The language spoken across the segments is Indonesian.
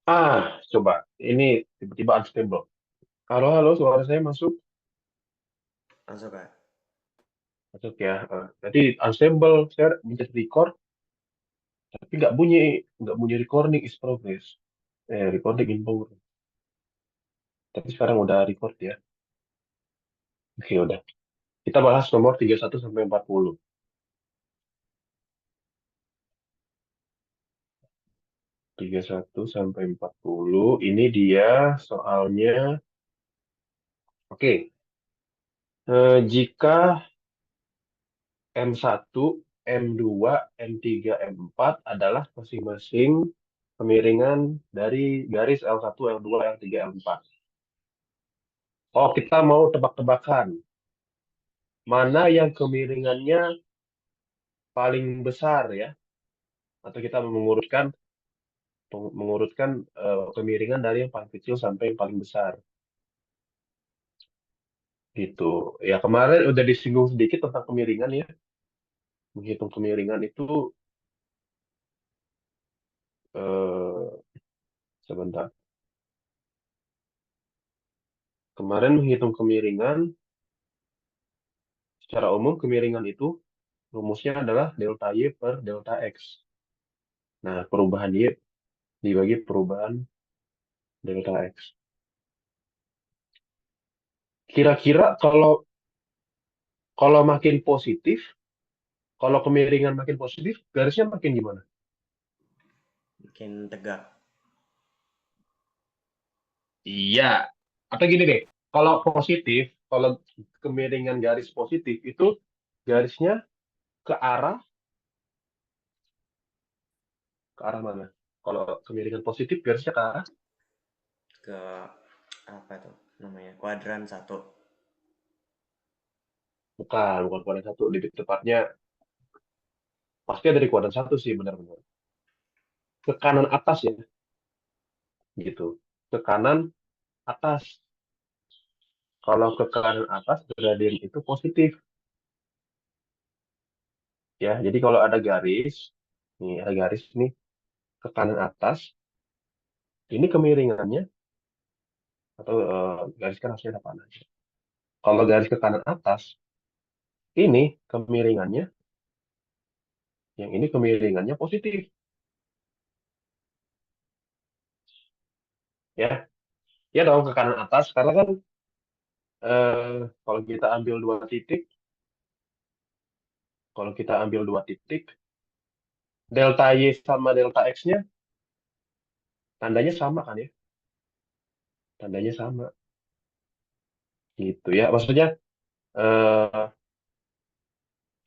Coba. Ini tiba-tiba unstable. Halo, halo, suara saya masuk. Masuk Kak. Masuk ya. Tadi unstable, saya mencet record, tapi nggak bunyi recording is progress. Recording in progress. Tapi sekarang udah record ya. Oke, udah. Kita bahas nomor 31 sampai 40. 31 sampai 40. Ini dia soalnya. Oke. Jika M1, M2, M3, M4 adalah masing-masing kemiringan dari garis L1, L2, L3, L4. Oh, kita mau tebak-tebakan. Mana yang kemiringannya paling besar ya? Atau kita mengurutkan kemiringan dari yang paling kecil sampai yang paling besar. Gitu. Ya, kemarin udah disinggung sedikit tentang kemiringan ya. Menghitung kemiringan itu sebentar. Kemarin menghitung kemiringan, secara umum kemiringan itu rumusnya adalah delta Y per delta X. Nah, perubahan Y dibagi perubahan delta X. Kira-kira kalau kalau makin positif, kalau kemiringan makin positif, garisnya makin gimana? Bikin tegak. Iya. Atau gini deh, kalau positif, kalau kemiringan garis positif itu garisnya ke arah mana? Kalau kemiringan positif garisnya ke arah Ke apa tuh namanya? Kuadran satu. bukan kuadran satu, lebih tepatnya pasti dari kuadran satu sih benar-benar. Ke kanan atas ya, gitu. Ke kanan atas. Kalau ke kanan atas gradien itu positif ya. Jadi kalau ada garis, nih ada garis nih ke kanan atas, ini kemiringannya atau garis kan harusnya ada panah. Kalau garis ke kanan atas, ini kemiringannya, yang ini kemiringannya positif ya. Ya dong ke kanan atas karena kan kalau kita ambil dua titik, kalau kita ambil dua titik, delta Y sama delta X-nya tandanya sama kan ya? Tandanya sama gitu ya. Maksudnya eh,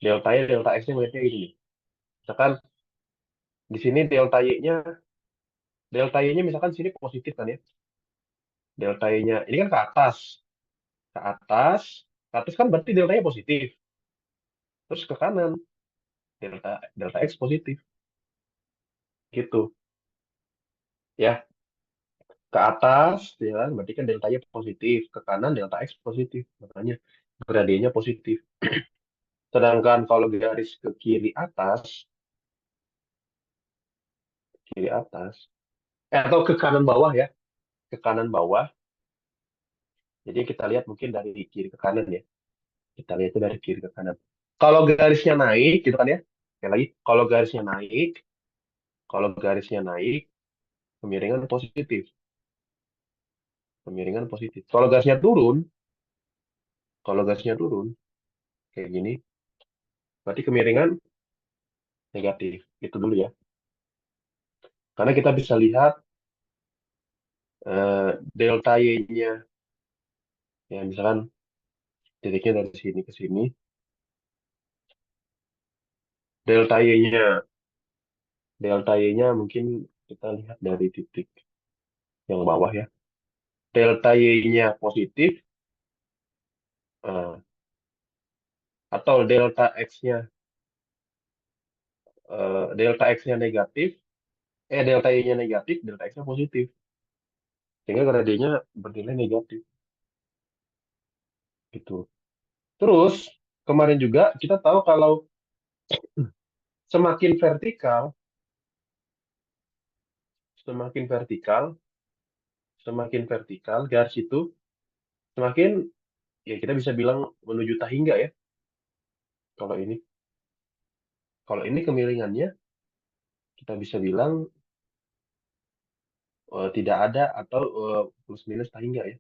delta Y delta X-nya ngeliatnya gini nih. Misalkan di sini delta Y-nya misalkan sini positif kan ya. Delta Y-nya ini kan ke atas, ke atas kan berarti delta-nya positif. Terus ke kanan delta delta X positif gitu ya. Ke atas ya kan berarti kan delta-nya positif, ke kanan delta X positif. Makanya gradiennya positif. Sedangkan kalau garis ke kiri atas atau ke kanan bawah ya, ke kanan bawah. Jadi kita lihat mungkin dari kiri ke kanan ya. Kita lihat itu dari kiri ke kanan. Kalau garisnya naik, gitu kan ya. Sekali lagi, kalau garisnya naik, kemiringan positif. Kemiringan positif. Kalau garisnya turun, kayak gini, berarti kemiringan negatif. Itu dulu ya. Karena kita bisa lihat delta Y-nya, ya misalkan titiknya dari sini ke sini, delta Y-nya, delta Y-nya mungkin kita lihat dari titik yang bawah ya. Delta Y-nya positif, eh, atau delta X-nya negatif, delta Y-nya negatif, delta X-nya positif. Sehingga gradiennya bernilai negatif gitu. Terus kemarin juga kita tahu kalau semakin vertikal, semakin vertikal garis itu semakin ya kita bisa bilang menuju tahingga ya. Kalau ini kemiringannya kita bisa bilang tidak ada atau plus minus tahingga ya.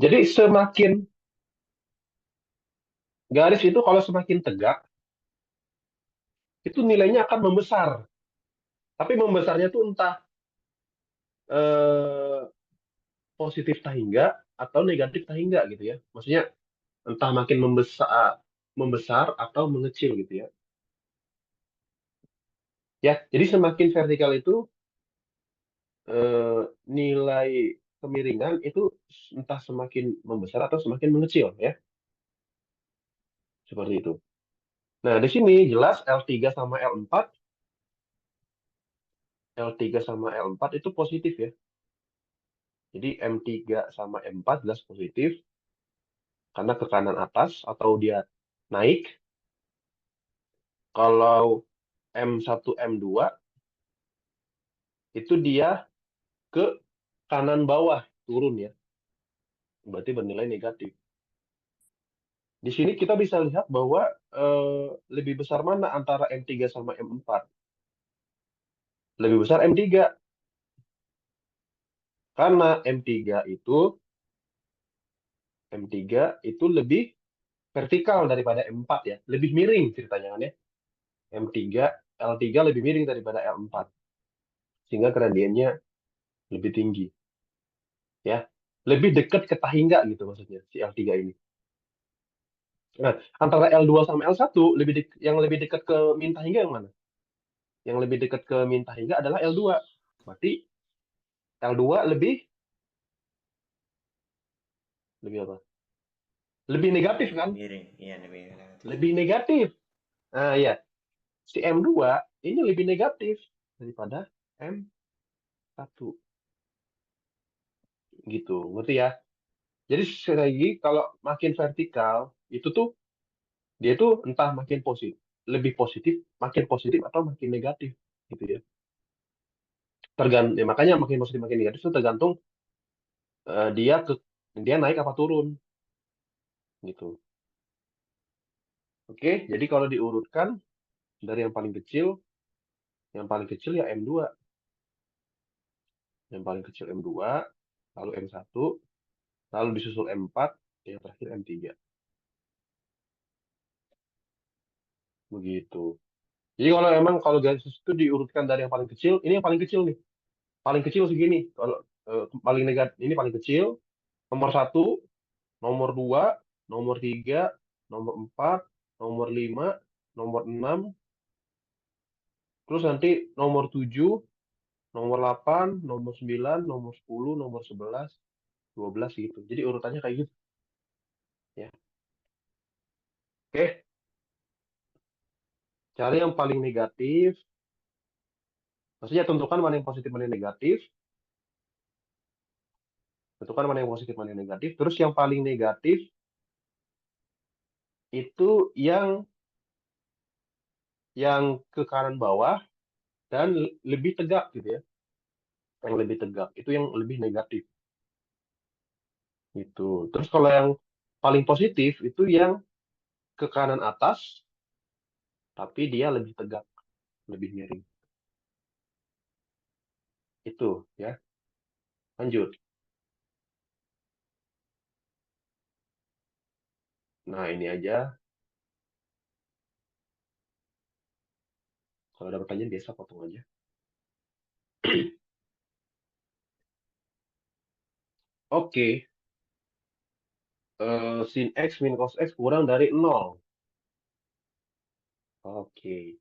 Jadi semakin garis itu kalau semakin tegak itu nilainya akan membesar. Tapi membesarnya tuh entah eh, positif tahingga atau negatif tahingga gitu ya. Maksudnya entah makin membesar atau mengecil gitu ya. Ya, jadi semakin vertikal itu eh, nilai kemiringan itu entah semakin membesar atau semakin mengecil ya, seperti itu. Nah, di sini jelas L3 sama L4, L3 sama L4 itu positif ya. Jadi M3 sama M4 jelas positif karena ke kanan atas atau dia naik. Kalau M1 M2 itu dia ke kanan bawah turun ya. Berarti bernilai negatif. Di sini kita bisa lihat bahwa lebih besar mana antara M3 sama M4. Lebih besar M3 karena M3 itu lebih vertikal daripada M4 ya, lebih miring ceritanya kan ya. M3 L3 lebih miring daripada L4 sehingga gradiennya lebih tinggi ya. Lebih dekat ke tahingga gitu maksudnya si L3 ini. Nah, antara L2 sama L1 yang lebih dekat ke min tahingga yang mana? Yang lebih dekat ke min tahingga adalah L2. Berarti L2 lebih lebih apa? Lebih negatif Lebih kan? miring, iya lebih negatif. Lebih negatif. Nah, ya, si M2 ini lebih negatif daripada M1 gitu. Ngerti ya? Jadi sekali lagi kalau makin vertikal itu tuh dia tuh entah makin positif, lebih positif, makin positif atau makin negatif gitu ya. Tergantung ya, makanya makin positif makin negatif itu tergantung eh, dia ke dia naik apa turun gitu. Oke, jadi kalau diurutkan dari yang paling kecil ya M2, yang paling kecil M2, lalu M1, lalu disusul M4, yang terakhir M3. Begitu. Jadi kalau garis itu diurutkan dari yang paling kecil, ini yang paling kecil nih. Paling kecil segini. Kalau paling negatif ini paling kecil, nomor satu, nomor dua, nomor tiga, nomor empat, nomor lima, nomor enam, terus nanti nomor tujuh, nomor delapan, nomor sembilan, nomor sepuluh, nomor sebelas, 12 gitu. Jadi urutannya kayak gitu ya. Oke, cari yang paling negatif. Maksudnya tentukan mana yang positif, mana yang negatif. Tentukan mana yang positif, mana yang negatif. Terus yang paling negatif itu yang ke kanan bawah dan lebih tegak gitu ya. Yang lebih tegak itu yang lebih negatif gitu. Terus kalau yang paling positif itu yang ke kanan atas tapi dia lebih tegak, lebih miring. Itu ya. Lanjut. Nah, ini aja. Kalau ada pertanyaan biasa potong aja. Oke, sin X min cos X kurang dari 0. Oke,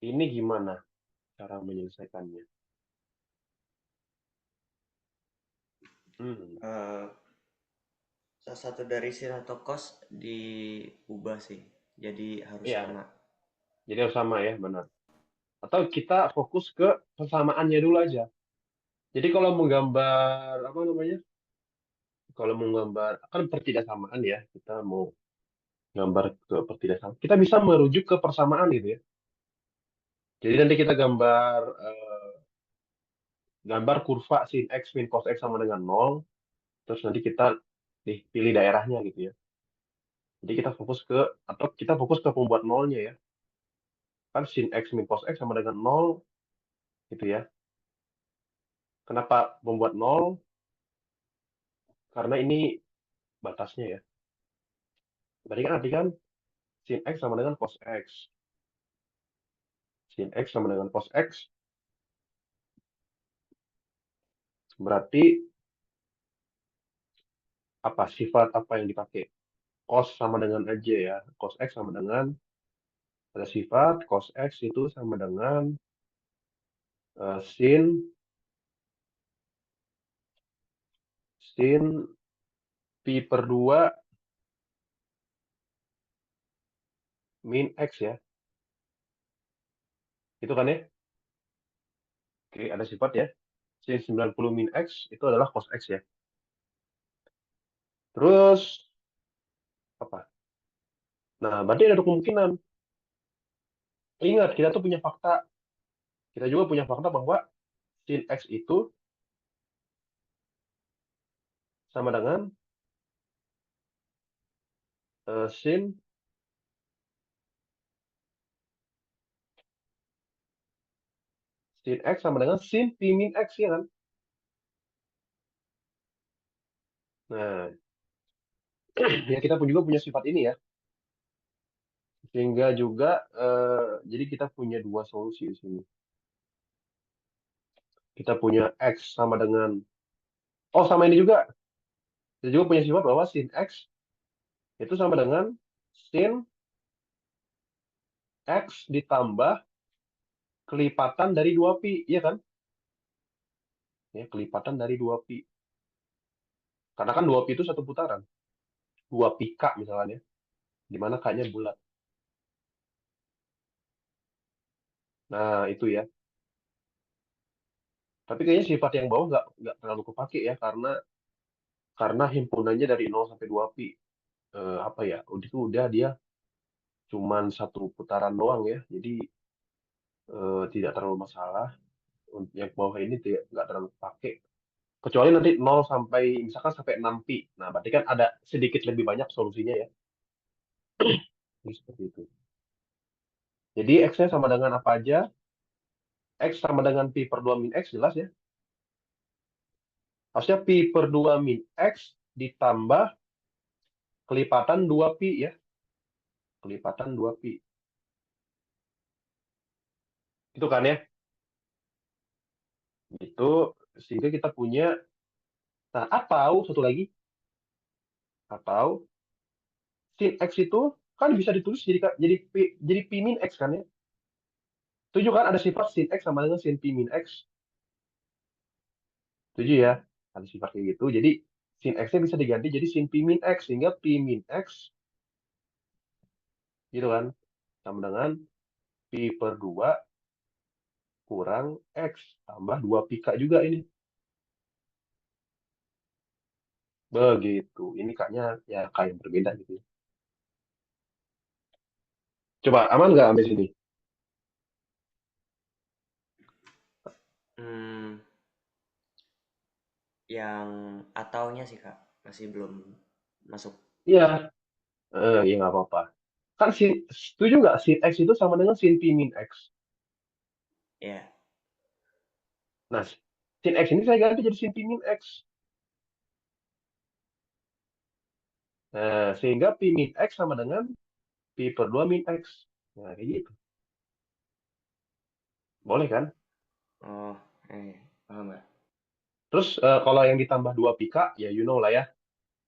ini gimana cara menyelesaikannya? Hmm, Eh, salah satu dari sin atau cos diubah sih, jadi harus ya, sama. jadi harus sama ya, benar. Atau kita fokus ke persamaannya dulu aja. Jadi kalau menggambar apa namanya? Kalau menggambar kan pertidaksamaan ya, kita mau gambar ke pertidasan. Kita bisa merujuk ke persamaan gitu ya. Jadi nanti kita gambar kurva sin x min cos x sama dengan nol. Terus nanti kita pilih daerahnya gitu ya. Jadi kita fokus ke pembuat nolnya ya. Kan sin x min cos x sama dengan nol gitu ya. Kenapa membuat nol? Karena ini batasnya ya. Berarti kan artikan sin x sama dengan cos x. Sin x sama dengan cos x berarti apa sifat apa yang dipakai? Cos sama dengan aja ya. Cos x sama dengan ada sifat cos x itu sama dengan sin sin pi per 2 min x ya. Itu kan ya? Oke, ada sifat ya. Sin 90 min x itu adalah cos x ya. Terus apa? Nah, berarti ada kemungkinan. Ingat, kita tuh punya fakta. Kita juga punya fakta bahwa sin x itu sama dengan sin x sama dengan sin pi min x ya kan? Nah, ya kita pun juga punya sifat ini ya. Sehingga juga jadi kita punya dua solusi di sini. Kita punya x sama dengan sama ini juga. Kita juga punya sifat bahwa sin x itu sama dengan sin x ditambah kelipatan dari 2pi, iya kan? Ya, kelipatan dari 2pi. Karena kan 2pi itu satu putaran. 2pi k misalnya, di mana k-nya bulat. Nah, itu ya. Tapi kayaknya sifat yang bawah nggak terlalu kepake ya, karena himpunannya dari 0 sampai 2pi. Apa ya? Itu udah dia cuman satu putaran doang ya. Jadi tidak terlalu masalah. Untuk yang bawah ini nggak terlalu pakai. Kecuali nanti 0 sampai misalkan sampai 6pi. Nah, berarti kan ada sedikit lebih banyak solusinya ya. Jadi seperti itu. Jadi X-nya sama dengan apa aja? X sama dengan pi per 2 min X jelas ya. Harusnya pi per 2 min X ditambah kelipatan 2pi ya. Kelipatan 2pi. Itu kan ya. Itu sehingga kita punya, nah atau satu lagi, atau sin X itu kan bisa ditulis jadi pi min X kan ya. Setuju kan ada sifat sin X sama dengan sin pi min X. Setuju ya? Ada sifat kayak gitu. Jadi sin X-nya bisa diganti jadi sin pi min X. Sehingga pi min X gitu kan. Sama dengan pi per 2 kurang X tambah 2 pi K juga ini. Begitu. Ini K-nya ya K yang berbeda gitu ya. Coba aman nggak sampai sini? Hmm, yang ataunya sih Kak, masih belum masuk. Iya. Ya nggak apa-apa. Kan setuju nggak sin X itu sama dengan sin pi min X. Ya, Nah, sin X ini saya ganti jadi sin pi min X. Nah, sehingga pi min X sama dengan pi per 2 min X. Nah, kayak gitu. Boleh kan? oh, paham Kak. Terus kalau yang ditambah 2 pika, ya you know lah ya.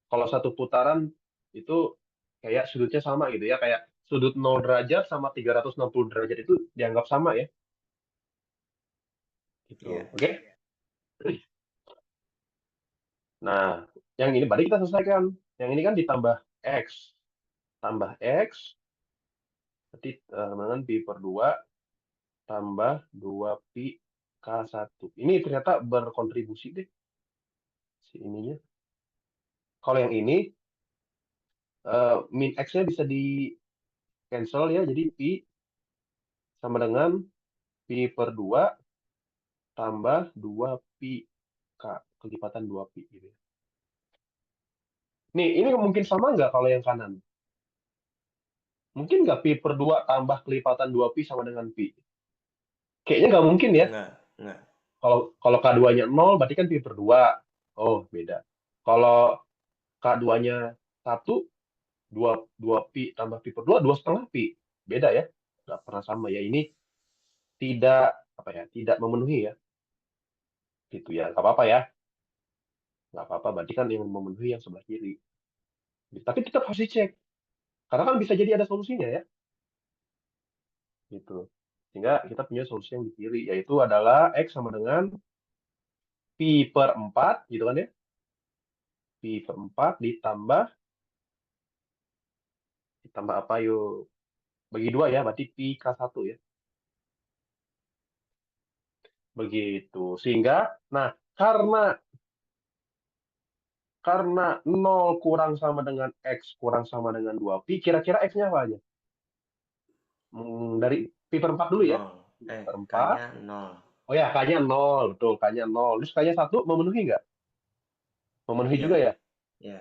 Kalau satu putaran itu kayak sudutnya sama gitu ya. Kayak sudut 0 derajat sama 360 derajat itu dianggap sama ya. Gitu. Iya. Oke? Nah, yang ini berarti kita selesaikan. Yang ini kan ditambah X. Tambah X, berarti dengan pi per 2 tambah 2 pi K1. Ini ternyata berkontribusi deh si ininya. Kalau yang ini min X-nya bisa di cancel ya, jadi Pi sama dengan Pi per 2 tambah 2 Pi K, kelipatan 2 Pi gitu ya. Nih, ini mungkin sama nggak kalau yang kanan? Mungkin nggak Pi per 2 tambah kelipatan 2 Pi sama dengan Pi? Kayaknya nggak mungkin ya. Enggak. Kalau kalau K2-nya 0, berarti kan Pi per 2. Oh, beda. Kalau K2-nya 1, 2, 2 Pi tambah Pi per 2, 2,5 Pi. Beda ya. Nggak pernah sama ya. Ini tidak, apa ya, tidak memenuhi ya. Gitu ya. Nggak apa-apa ya. Nggak apa-apa, berarti kan yang memenuhi yang sebelah kiri. Tapi tetap harus dicek. Karena kan bisa jadi ada solusinya ya. Gitu. Sehingga kita punya solusi yang di kiri, yaitu adalah X sama dengan Pi per 4, gitu kan ya. Pi per 4 ditambah apa yuk? Bagi 2 ya, berarti Pi K1 ya. Begitu. Sehingga, nah, karena 0 kurang sama dengan X kurang sama dengan 2 Pi, kira-kira X-nya apa aja? Dari Pi per 4 dulu ya. Nol. Pi per 4. K-nya nol. Oh ya, K-nya 0. Betul, K-nya 0. Terus K-nya 1 memenuhi nggak? Memenuhi juga Iya, ya. iya.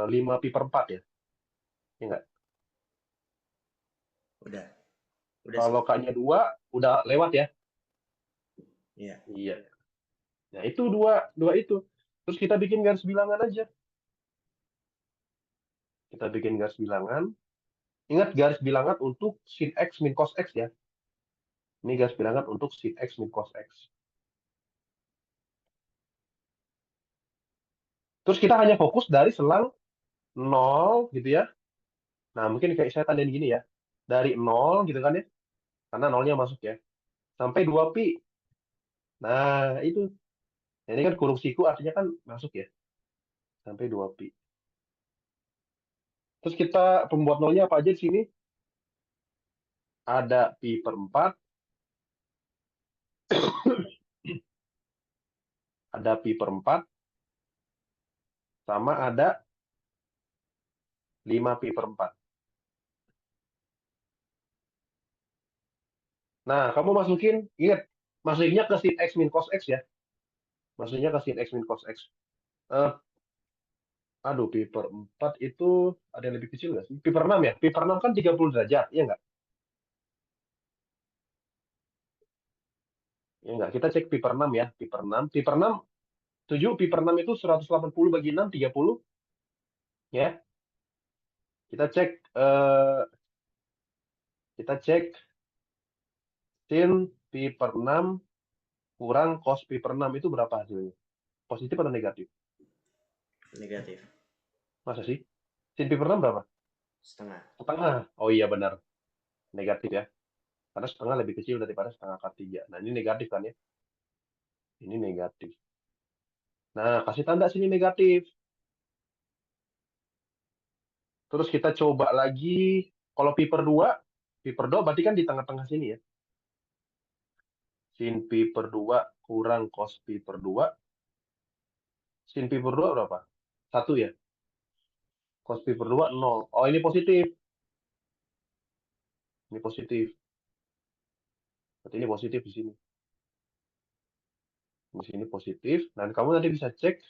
5 Pi per 4 ya. Ya nggak? Udah. Udah sih. Kalau K-nya 2, udah lewat ya. Iya. Iya. Nah, itu dua, dua itu. Terus kita bikin garis bilangan aja. Kita bikin garis bilangan. Ingat garis bilangan untuk sin X min cos X ya. Ini garis bilangan untuk sin X min cos X. Terus kita hanya fokus dari selang 0 gitu ya. Nah, mungkin kayak saya tandain gini ya. Dari 0 gitu kan ya. Karena nolnya masuk ya. Sampai 2 pi. Nah, itu. Nah, ini kan kurung siku artinya kan masuk ya. Sampai 2 pi. Terus kita pembuat nolnya apa aja di sini? Ada pi per 4, ada pi per 4, sama ada 5 pi per 4. Nah, kamu masukin, ingat, masukinnya ke sin X min cos X ya. Maksudnya ke sin X min cos X. Eh, aduh, pi per 4 itu ada yang lebih kecil nggak sih? Pi per 6 ya? Pi per 6 kan 30 derajat, iya nggak? Ya nggak? Kita cek pi per 6 ya. Pi per 6. Pi per 6, 7. Pi per 6 itu 180 bagi 6, 30. Ya. Kita cek, kita cek sin pi per 6 kurang cos pi per 6 itu berapa hasilnya? Positif atau negatif? Negatif. Masa sih? Sin pi per 6 berapa? Setengah. Setengah. Oh iya benar. Negatif ya. Karena setengah lebih kecil daripada setengah akar 3. Nah, ini negatif kan ya? Ini negatif. Nah, kasih tanda sini negatif. Terus kita coba lagi. Kalau pi per 2 berarti kan di tengah-tengah sini ya. Sin pi per 2 kurang cos pi per 2. Sin pi per 2 berapa? 1 ya. Cos pi per 2, 0. Oh, ini positif. Ini positif. Berarti ini positif di sini. Di sini positif. Dan kamu nanti bisa cek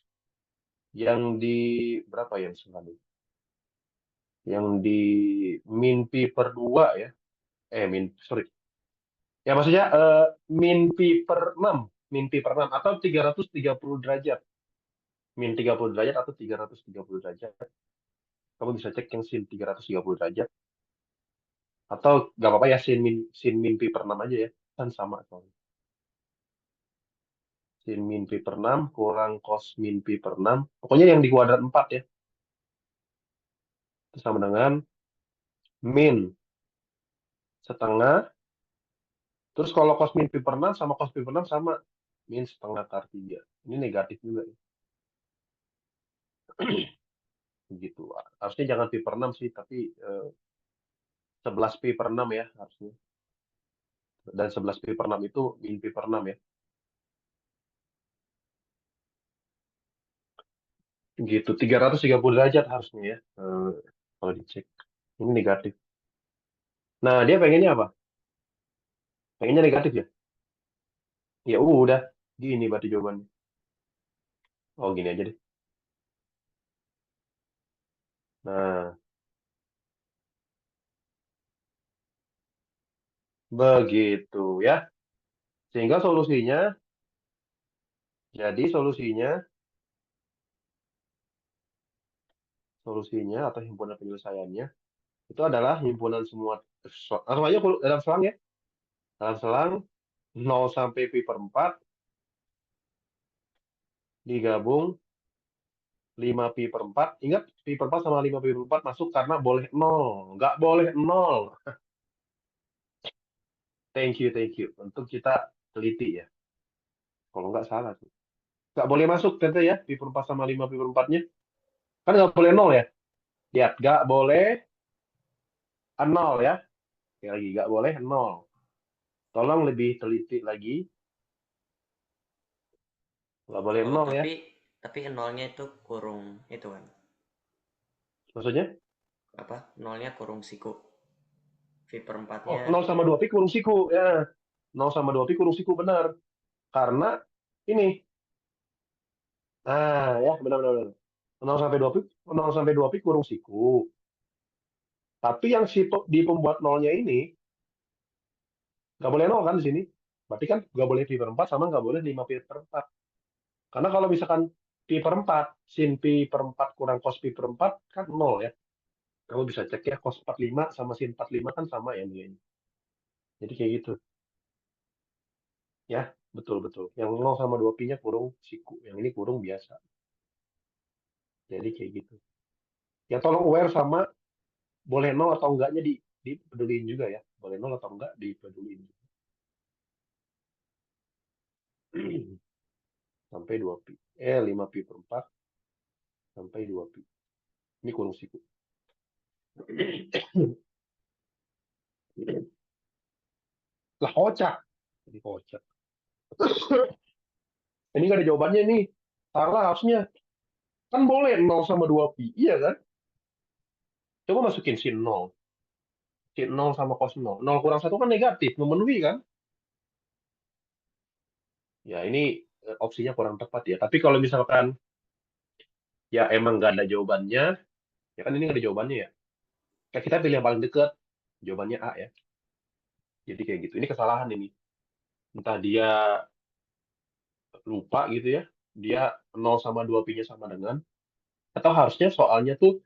yang di berapa ya misalnya? Yang di min pi per 2 ya. Sorry. Ya maksudnya min pi per 6. Min pi per 6 atau 330 derajat. Min 30 derajat atau 330 derajat. Kamu bisa cek yang sin 330 derajat. Atau nggak apa-apa ya sin min pi per 6 aja ya. Kan sama soalnya. Sin min pi per 6 kurang cos min pi per 6. Pokoknya yang di kuadrat 4 ya. Itu sama dengan min setengah. Terus kalau cos min pi per 6 sama cos pi per 6 sama. Min setengah akar 3. Ini negatif juga ya. Begitu. Harusnya jangan pi per 6 sih. Tapi 11 pi per 6 ya harusnya. Dan 11 pi per 6 itu min pi per 6 ya. Gitu. 330 derajat harusnya ya. kalau dicek. Ini negatif. Nah, dia pengennya apa? Pengennya negatif ya? Ya udah, gini berarti jawabannya. Oh, gini aja deh. Nah, begitu ya. Sehingga solusinya, jadi solusinya atau himpunan penyelesaiannya itu adalah himpunan semua langsung aja dalam selang ya. Dalam selang 0 sampai pi per 4 digabung 5 pi per 4. Ingat, pi per 4 sama 5 pi per 4 masuk karena boleh nol. Nggak boleh nol. Thank you, thank you. Untuk kita teliti ya. Kalau nggak salah tuh. Nggak boleh masuk ternyata ya, pi per 4 sama 5 pi per 4-nya. Kan nggak boleh nol ya. Lihat, nggak boleh nol ya. Sekali lagi, nggak boleh nol. Tolong lebih teliti lagi. Nggak boleh Oh, nol ya. tapi nolnya itu kurung itu kan. Maksudnya, Apa? Nolnya kurung siku. V per oh, 4-nya 0 sama 2 pi kurung siku. Ya, 0 sama 2 pi kurung siku benar. Karena ini. Nah, ya benar-benar. 0 sampai 2 pi, 0 sampai 2 pi kurung siku. Tapi yang si di pembuat nolnya ini nggak boleh nol kan di sini. Berarti kan nggak boleh pi per 4 sama nggak boleh 5 pi per 4. Karena kalau misalkan pi per 4, sin pi per 4 kurang cos pi per 4 kan nol ya. Kamu bisa cek ya, cos 45 sama sin 45 kan sama ya nilainya. Jadi kayak gitu. Ya, betul-betul. Yang nol sama 2 pi-nya kurung siku. Yang ini kurung biasa. Jadi kayak gitu. Ya tolong aware sama boleh nol atau enggaknya dipeduliin juga ya. Boleh nol atau enggak dipeduliin. Sampai 2 pi. 5 pi per 4 sampai 2 pi. Ini kurung siku. Lah kocak. Jadi kocak. Ini nggak ada jawabannya nih. Salah harusnya. Kan boleh nol sama 2 pi. Iya kan? Coba masukin sin nol. Sin nol sama cos nol. Nol kurang satu kan negatif. Memenuhi kan? Ya ini opsinya kurang tepat ya. Tapi kalau misalkan ya emang nggak ada jawabannya. Ya kan ini nggak ada jawabannya ya. Kayak kita pilih yang paling dekat. Jawabannya A ya. Jadi kayak gitu. Ini kesalahan ini. Entah dia lupa gitu ya. Dia nol sama 2 pi-nya sama dengan. Atau harusnya soalnya tuh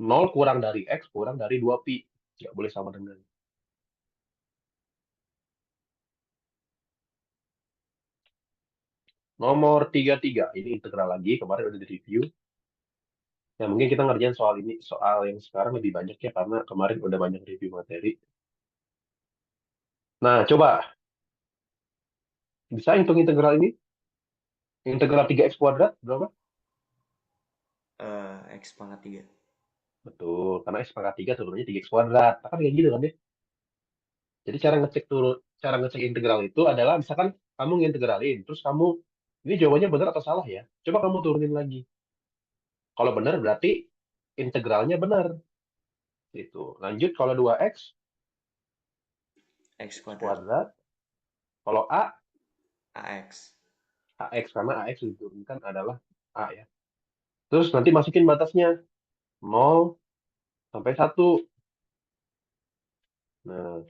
nol kurang dari X kurang dari 2 pi. Nggak boleh sama dengan. Nomor 33. Ini integral lagi. Kemarin udah di-review. Ya, mungkin kita ngerjain soal ini. Soal yang sekarang lebih banyak ya. Karena kemarin udah banyak review materi. Nah, coba. Bisa hitung integral ini? Integral 3x kuadrat berapa? X pangkat 3. Betul. Karena x pangkat 3 turunnya 3x kuadrat. Nah, kan kayak gitu kan ya. Jadi cara ngecek integral itu adalah misalkan kamu ngintegralin. Terus kamu, ini jawabannya benar atau salah ya? Coba kamu turunin lagi. Kalau benar berarti integralnya benar. Itu. Lanjut kalau 2x, X x kuadrat. kuadrat. Kalau a, AX. ax karena ax diturunkan adalah a ya. Terus nanti masukin batasnya 0 sampai 1. Nah,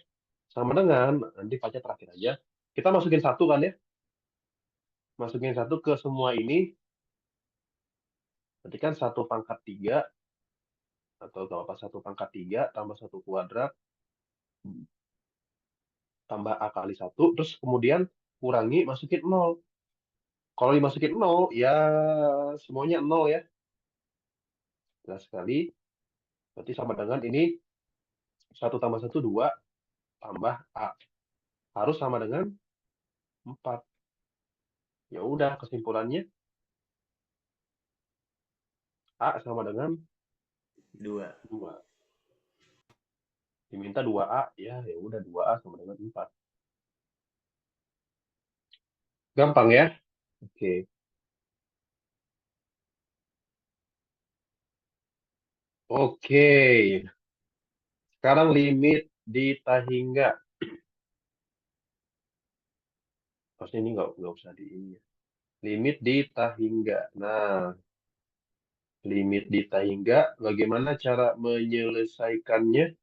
sama dengan nanti pacar terakhir aja. Kita masukin satu kan ya. Masukin satu ke semua ini. Berarti kan 1 pangkat 3 atau gak apa 1 pangkat 3 tambah 1 kuadrat tambah a kali 1. Terus kemudian kurangi masukin 0. Kalau dimasukin 0 ya semuanya 0 ya. Jelas sekali. Berarti sama dengan ini 1 tambah 1 2 tambah a. Harus sama dengan 4. Ya udah kesimpulannya a sama dengan 2. 2. Diminta 2a ya ya udah 2a sama dengan 4. Gampang ya? Oke. Oke, sekarang limit di Tahingga. Pasti ini nggak usah di ini ya. Limit di Tahingga. Nah, limit di Tahingga, bagaimana cara menyelesaikannya?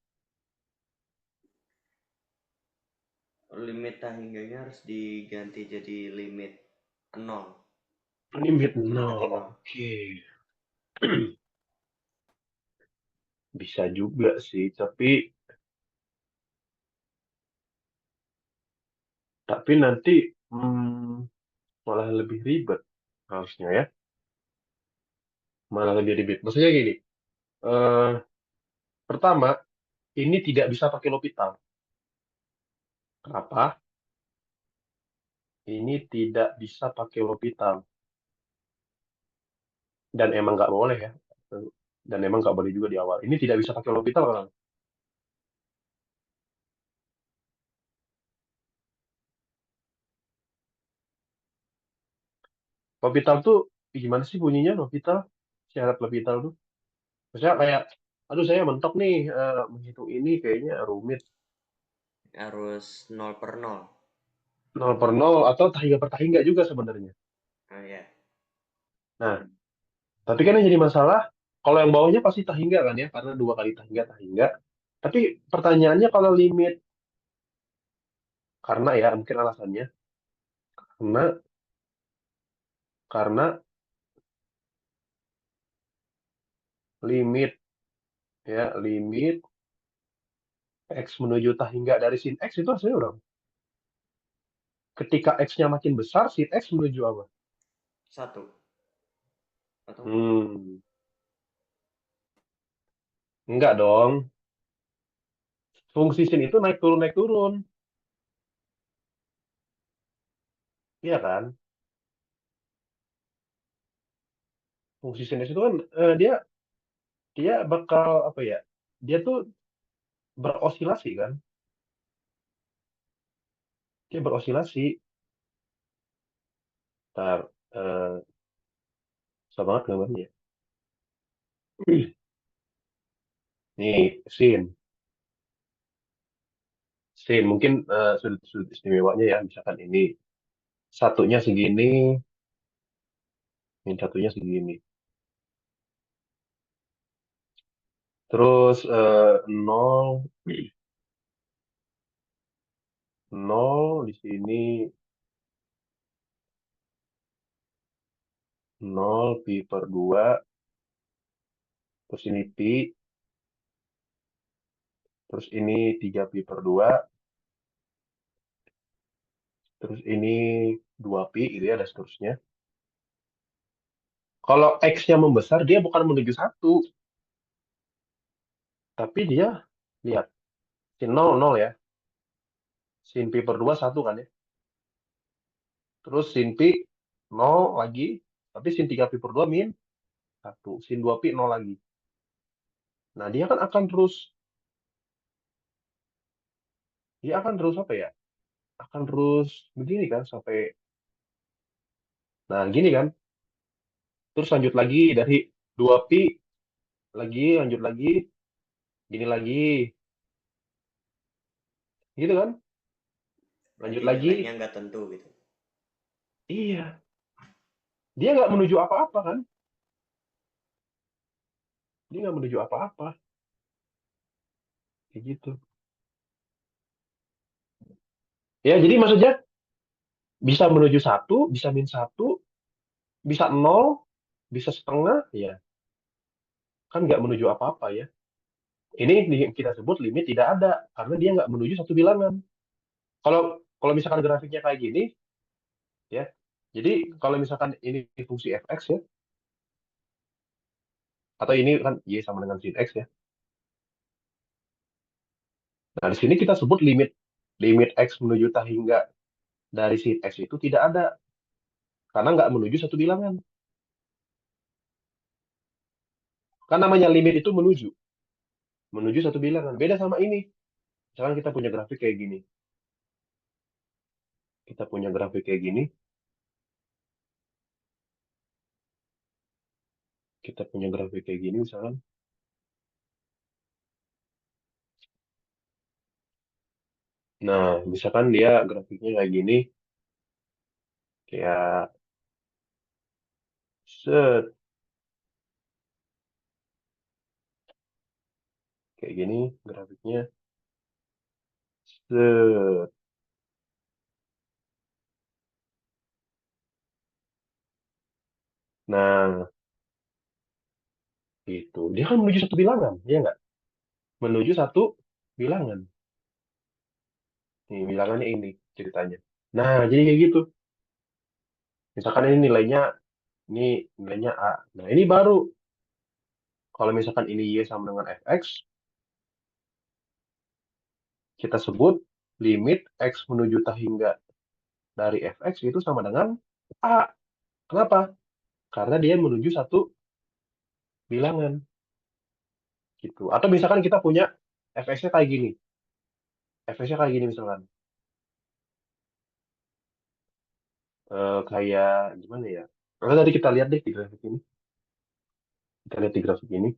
Limit tahingganya harus diganti jadi limit nol. Limit nol. Mendekati nol. Oke, bisa juga sih, tapi nanti malah lebih ribet harusnya ya. Malah lebih ribet. Maksudnya gini, eh, pertama, ini tidak bisa pakai L'Hopital. Kenapa? Ini tidak bisa pakai L'Hopital. Dan emang nggak boleh ya. Dan emang nggak boleh juga di awal. Ini tidak bisa pakai L'Hopital kan? L'Hopital tuh gimana sih bunyinya L'Hopital? Syarat L'Hopital tuh. Maksudnya kayak, aduh saya mentok nih menghitung ini kayaknya rumit. Harus nol per nol. Nol per nol atau tahingga per tahingga juga sebenarnya. Ah ya. Nah, tapi kan yang jadi masalah, kalau yang bawahnya pasti tahingga kan ya, karena dua kali tahingga tahingga. Tapi pertanyaannya kalau limit, karena ya mungkin alasannya, karena karena limit limit X menuju tahingga dari sin X itu hasilnya udah. Ketika X-nya makin besar, sin X menuju apa? Satu. Atau enggak? Hmm, enggak dong. Fungsi sin itu naik turun naik turun. Iya kan? Fungsi sin X itu kan dia dia bakal apa ya? Dia tuh berosilasi kan? Dia berosilasi. Ntar, susah banget gambarnya. Nih, sin. Sin. Mungkin sudut istimewanya ya, misalkan ini. Satunya segini, yang satunya segini. Terus 0, 0 di sini, 0 pi per 2, terus ini pi, terus ini 3 pi per 2, terus ini 2 pi, gitu ya, dan seterusnya. Kalau X-nya membesar, dia bukan menuju satu, tapi dia, lihat, sin 0, 0 ya. Sin pi per 2, 1 kan ya. Terus sin pi 0 lagi, tapi sin 3 pi per 2 min 1. Sin 2 pi 0 lagi. Nah, dia akan terus apa ya? Akan terus begini kan sampai, nah gini kan. Terus lanjut lagi dari 2 pi, lagi, lanjut lagi, gini lagi, gitu kan. Lanjut Berarti nilainya lagi, nggak tentu gitu. iya. Dia nggak menuju apa-apa kan. Dia nggak menuju apa-apa. Kayak gitu. Ya, jadi maksudnya bisa menuju satu, bisa min satu, bisa nol, bisa setengah, ya kan nggak menuju apa-apa ya. Ini kita sebut limit tidak ada karena dia nggak menuju satu bilangan. Kalau kalau misalkan grafiknya kayak gini, ya. Jadi kalau misalkan ini fungsi fx ya, atau ini kan y sama dengan sin x ya. Nah, di sini kita sebut limit limit x menuju hingga dari sin x itu tidak ada karena nggak menuju satu bilangan. Kan namanya limit itu menuju satu bilangan. Beda sama ini. Misalkan kita punya grafik kayak gini. Kita punya grafik kayak gini. Kita punya grafik kayak gini misalkan. Nah, misalkan dia grafiknya kayak gini, kayak set, kayak gini grafiknya, set. Nah, itu dia kan menuju satu bilangan, ya nggak? Menuju satu bilangan. Nih, bilangannya ini ceritanya. Nah, jadi kayak gitu. Misalkan ini nilainya A. Nah, ini baru kalau misalkan ini Y sama dengan fx, kita sebut limit x menuju tak hingga dari fx itu sama dengan A. Kenapa? Karena dia menuju satu bilangan gitu. Atau misalkan kita punya fx-nya kayak gini. Fx-nya kayak gini misalkan. Kayak gimana ya? Kalau tadi kita lihat deh di grafik ini. Kita lihat di grafik ini.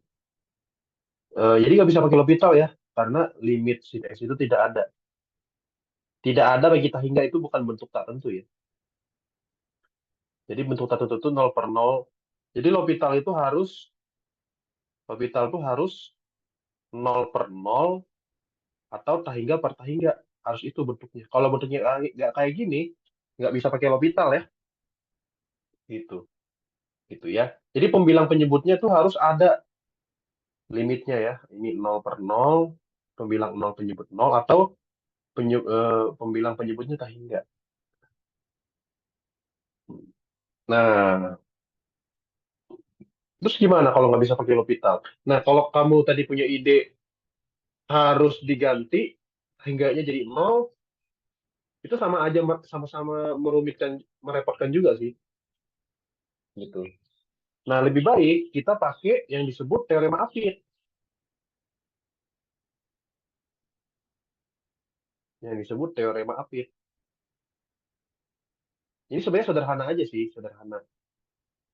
Jadi nggak bisa pakai L'Hopital ya. Karena limit sin x itu tidak ada. Tidak ada bagi kita hingga itu bukan bentuk tak tentu ya. Jadi bentuk tak tentu itu 0 per 0. Jadi L'Hopital itu harus 0 per 0 atau tahingga per tahingga. Harus itu bentuknya. Kalau bentuknya nggak kayak gini, nggak bisa pakai L'Hopital ya. Gitu. Gitu ya. Jadi pembilang penyebutnya itu harus ada limitnya ya. Ini 0 per 0, pembilang 0 penyebut 0, atau pembilang penyebutnya tahingga. Nah, terus gimana kalau nggak bisa pakai L'Hopital? Nah, kalau kamu tadi punya ide harus diganti hingganya jadi nol, itu sama aja sama-sama merumitkan, merepotkan juga sih, gitu. Nah, lebih baik kita pakai yang disebut teorema Apit. Yang disebut teorema Apit. Ini sebenarnya sederhana aja sih, sederhana.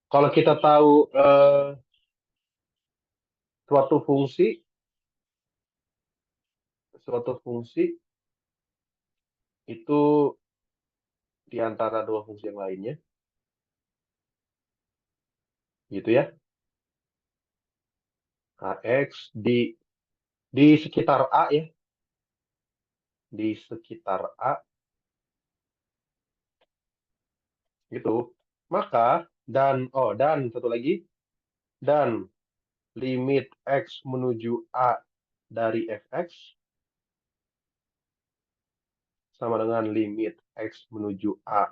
Kalau kita tahu suatu fungsi, suatu fungsi itu di antara dua fungsi yang lainnya, gitu ya. X di sekitar A ya, di sekitar A gitu. Maka dan satu lagi, dan limit X menuju A dari fx sama dengan limit X menuju A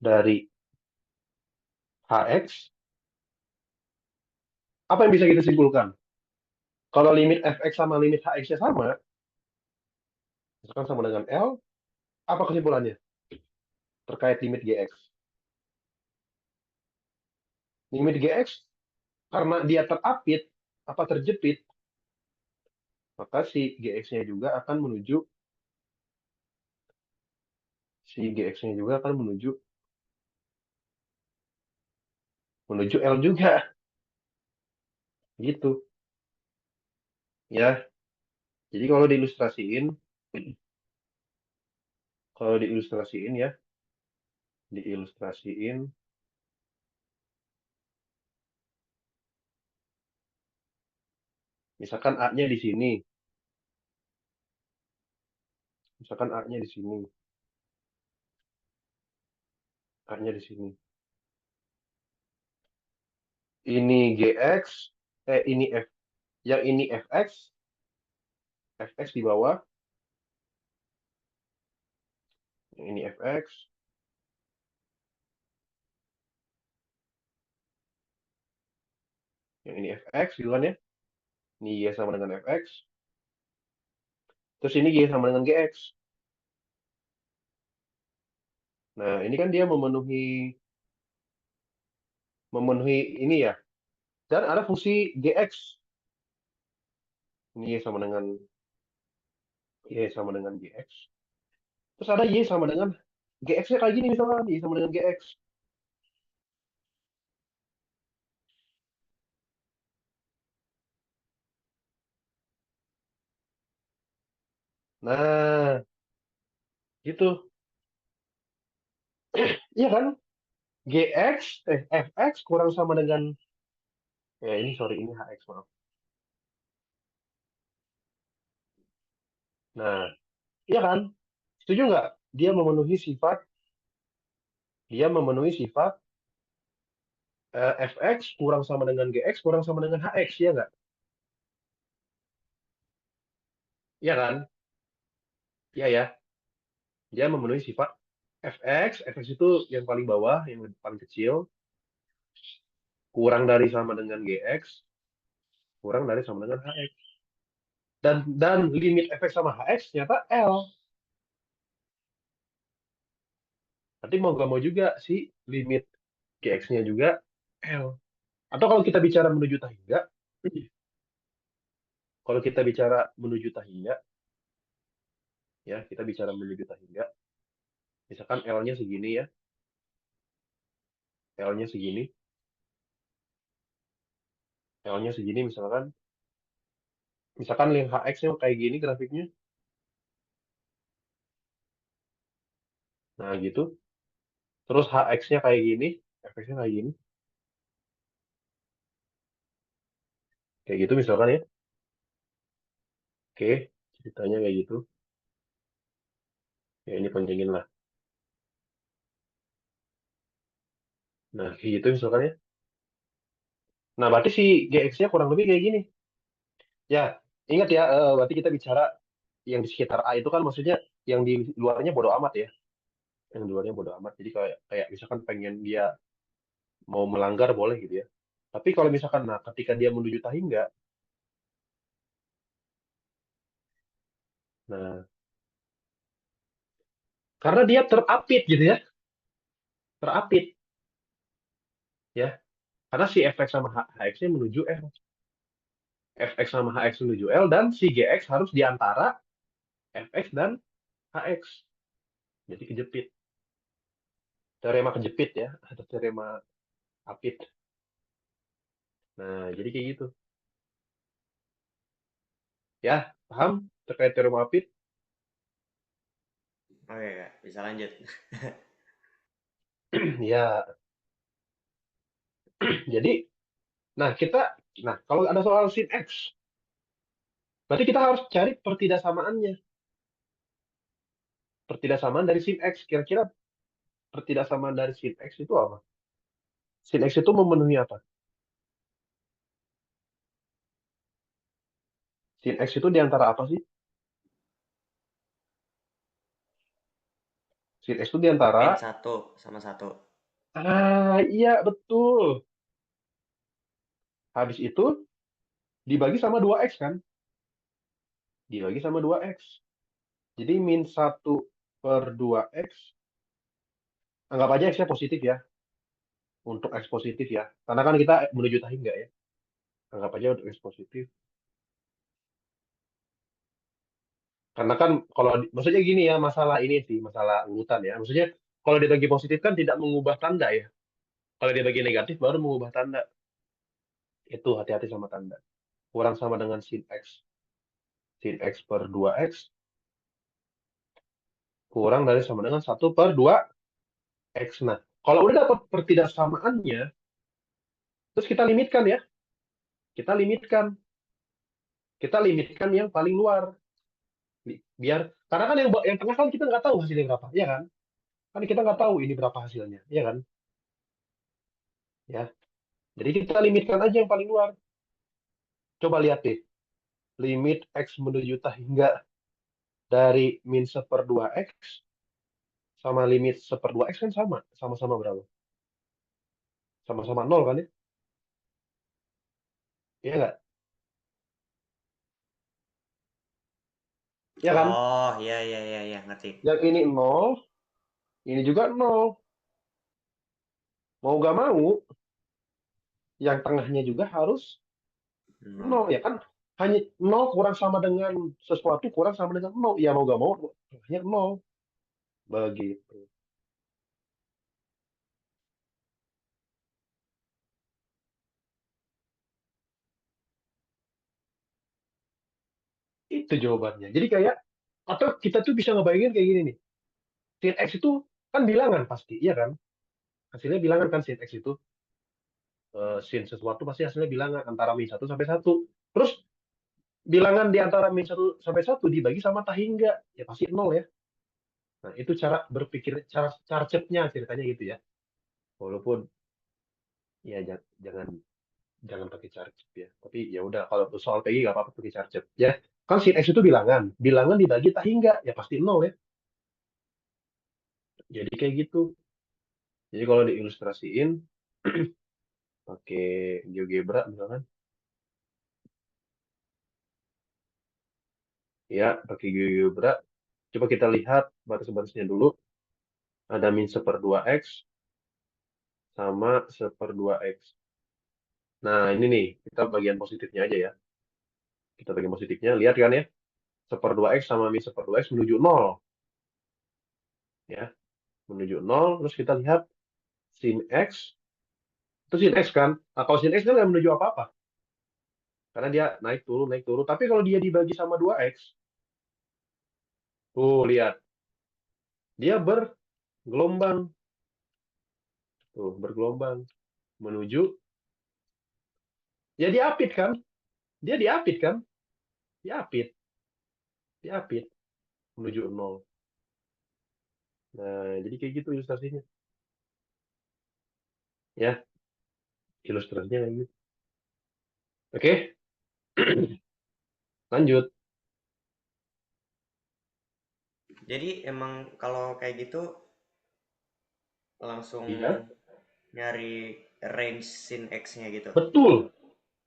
dari hx. Apa yang bisa kita simpulkan? Kalau limit fx sama limit hx-nya sama, misalkan sama dengan L, apa kesimpulannya terkait limit gx? Limit gx karena dia terapit, apa terjepit, maka si gx-nya juga akan menuju si gx-nya juga akan menuju menuju L juga, gitu ya. Jadi kalau diilustrasiin ya, diilustrasiin, misalkan A-nya di sini, misalkan A-nya di sini, A-nya di sini. Ini GX, ini F, yang ini FX, FX di bawah, yang ini FX, yang ini FX gitu kan ya. Ini Y sama dengan FX, terus ini Y sama dengan GX. Nah, ini kan dia memenuhi memenuhi ini ya. Dan ada fungsi GX. Ini Y sama dengan GX. Terus ada Y sama dengan GX-nya kayak gini misalkan, Y sama dengan GX. Nah, gitu. Iya kan? Fx kurang sama dengan, ya ini sorry, ini Hx, maaf. Nah, iya kan? Setuju nggak? Dia memenuhi sifat, dia memenuhi sifat Fx kurang sama dengan Gx kurang sama dengan Hx, ya nggak? Iya kan? Iya ya. Dia memenuhi sifat Fx itu yang paling bawah, yang paling kecil, kurang dari sama dengan Gx, kurang dari sama dengan Hx. Dan limit Fx sama Hx ternyata L. Nanti mau nggak mau juga si limit Gx-nya juga L. Atau kalau kita bicara menuju Tahingga, kalau kita bicara menuju Tahingga, ya kita bicara menuju Tahingga, misalkan L-nya segini ya, L-nya segini, L-nya segini misalkan, misalkan yang HX-nya kayak gini grafiknya, nah gitu. Terus HX-nya kayak gini, Fx-nya kayak gini, kayak gitu misalkan ya. Oke, ceritanya kayak gitu. Ya ini panjangin lah. Nah, kayak gitu misalkan ya. Nah, berarti si GX-nya kurang lebih kayak gini. Ya, ingat ya, berarti kita bicara yang di sekitar A itu kan maksudnya yang di luarnya bodo amat ya. Yang di luarnya bodo amat. Jadi kayak kayak misalkan pengen dia mau melanggar boleh gitu ya. Tapi kalau misalkan nah ketika dia menuju Tahingga, nah karena dia terapit gitu ya, terapit ya. Karena si Fx sama Hx-nya menuju L, Fx sama Hx menuju L dan si Gx harus di antara Fx dan Hx. Jadi kejepit. Teorema kejepit ya, atau teorema apit. Nah, jadi kayak gitu. Ya, paham terkait teorema apit? Oke, Kak, bisa lanjut. Ya, jadi, nah kita, nah kalau ada soal sin X, berarti kita harus cari pertidaksamaannya. Pertidaksamaan dari sin X. Kira-kira pertidaksamaan dari sin X itu apa? Sin X itu memenuhi apa? Sin X itu diantara apa sih? Sin X itu diantara, Min satu sama satu. iya betul. Habis itu dibagi sama 2X kan? Dibagi sama 2X. Jadi min 1/2X, anggap aja X-nya positif ya. Untuk X positif ya. Karena kan kita menuju tahingga ya. Anggap aja untuk X positif. Karena kan kalau, maksudnya gini ya, masalah ini sih, masalah urutan ya. Maksudnya kalau dibagi positif kan tidak mengubah tanda ya. Kalau dibagi negatif baru mengubah tanda. Itu hati-hati sama tanda. Kurang sama dengan sin X. Sin X per 2X kurang dari sama dengan 1/2X. Nah, kalau udah dapat pertidaksamaannya, terus kita limitkan ya. Kita limitkan. Kita limitkan yang paling luar. Biar, karena kan yang tengah kan kita nggak tahu hasilnya berapa. Ya kan? Kan kita nggak tahu ini berapa hasilnya. Ya kan? Ya. Jadi kita limitkan aja yang paling luar. Coba lihat deh. Limit X menuju hingga dari min 1/2X sama limit 1/2X kan sama. Sama-sama berapa? Sama-sama nol kan ya? Iya nggak? Ya kan? Oh, iya iya iya iya, ngerti. Yang ini nol, ini juga nol. Mau nggak mau, yang tengahnya juga harus nol. Nol. Ya kan? Hanya nol kurang sama dengan sesuatu kurang sama dengan nol. Ya mau nggak mau, tengahnya nol. Begitu. Itu jawabannya. Jadi kayak, Atau kita tuh bisa ngebayangin kayak gini nih. Sin X itu kan bilangan pasti, iya kan? Hasilnya bilangan kan sin X itu. Sin sesuatu pasti hasilnya bilangan antara min satu sampai satu. Terus bilangan di antara min satu sampai satu dibagi sama tahingga, ya pasti nol ya. Nah, itu cara berpikir, cara cara cepnya ceritanya gitu ya. Walaupun ya jangan jangan pakai charge ya. Tapi ya udah kalau soal PG nggak apa-apa pakai charge ya. Kan sin X itu bilangan, bilangan dibagi tak hingga ya pasti nol ya. Jadi kayak gitu. Jadi kalau diilustrasiin pakai GeoGebra misalkan, ya pakai GeoGebra. Coba kita lihat batas-batasnya dulu. Ada min seperdua X sama seperdua X. Nah ini nih, kita bagian positifnya aja ya. Kita bagian positifnya, lihat kan ya. Seperdua X sama min seperdua X menuju nol. Ya, menuju nol. Terus kita lihat sin X itu sin X kan. Nah, kalau sin X kan nggak menuju apa-apa. Karena dia naik turun, naik turun. Tapi kalau dia dibagi sama 2X, tuh lihat. Dia bergelombang. Tuh, bergelombang. Menuju, ya diapit kan. Dia diapit kan. Diapit. Diapit. Menuju nol. Nah, jadi kayak gitu ilustrasinya. Ya, ilustrasinya kayak gitu. Oke, lanjut. Jadi emang kalau kayak gitu langsung Iya, nyari range sin X-nya gitu. betul.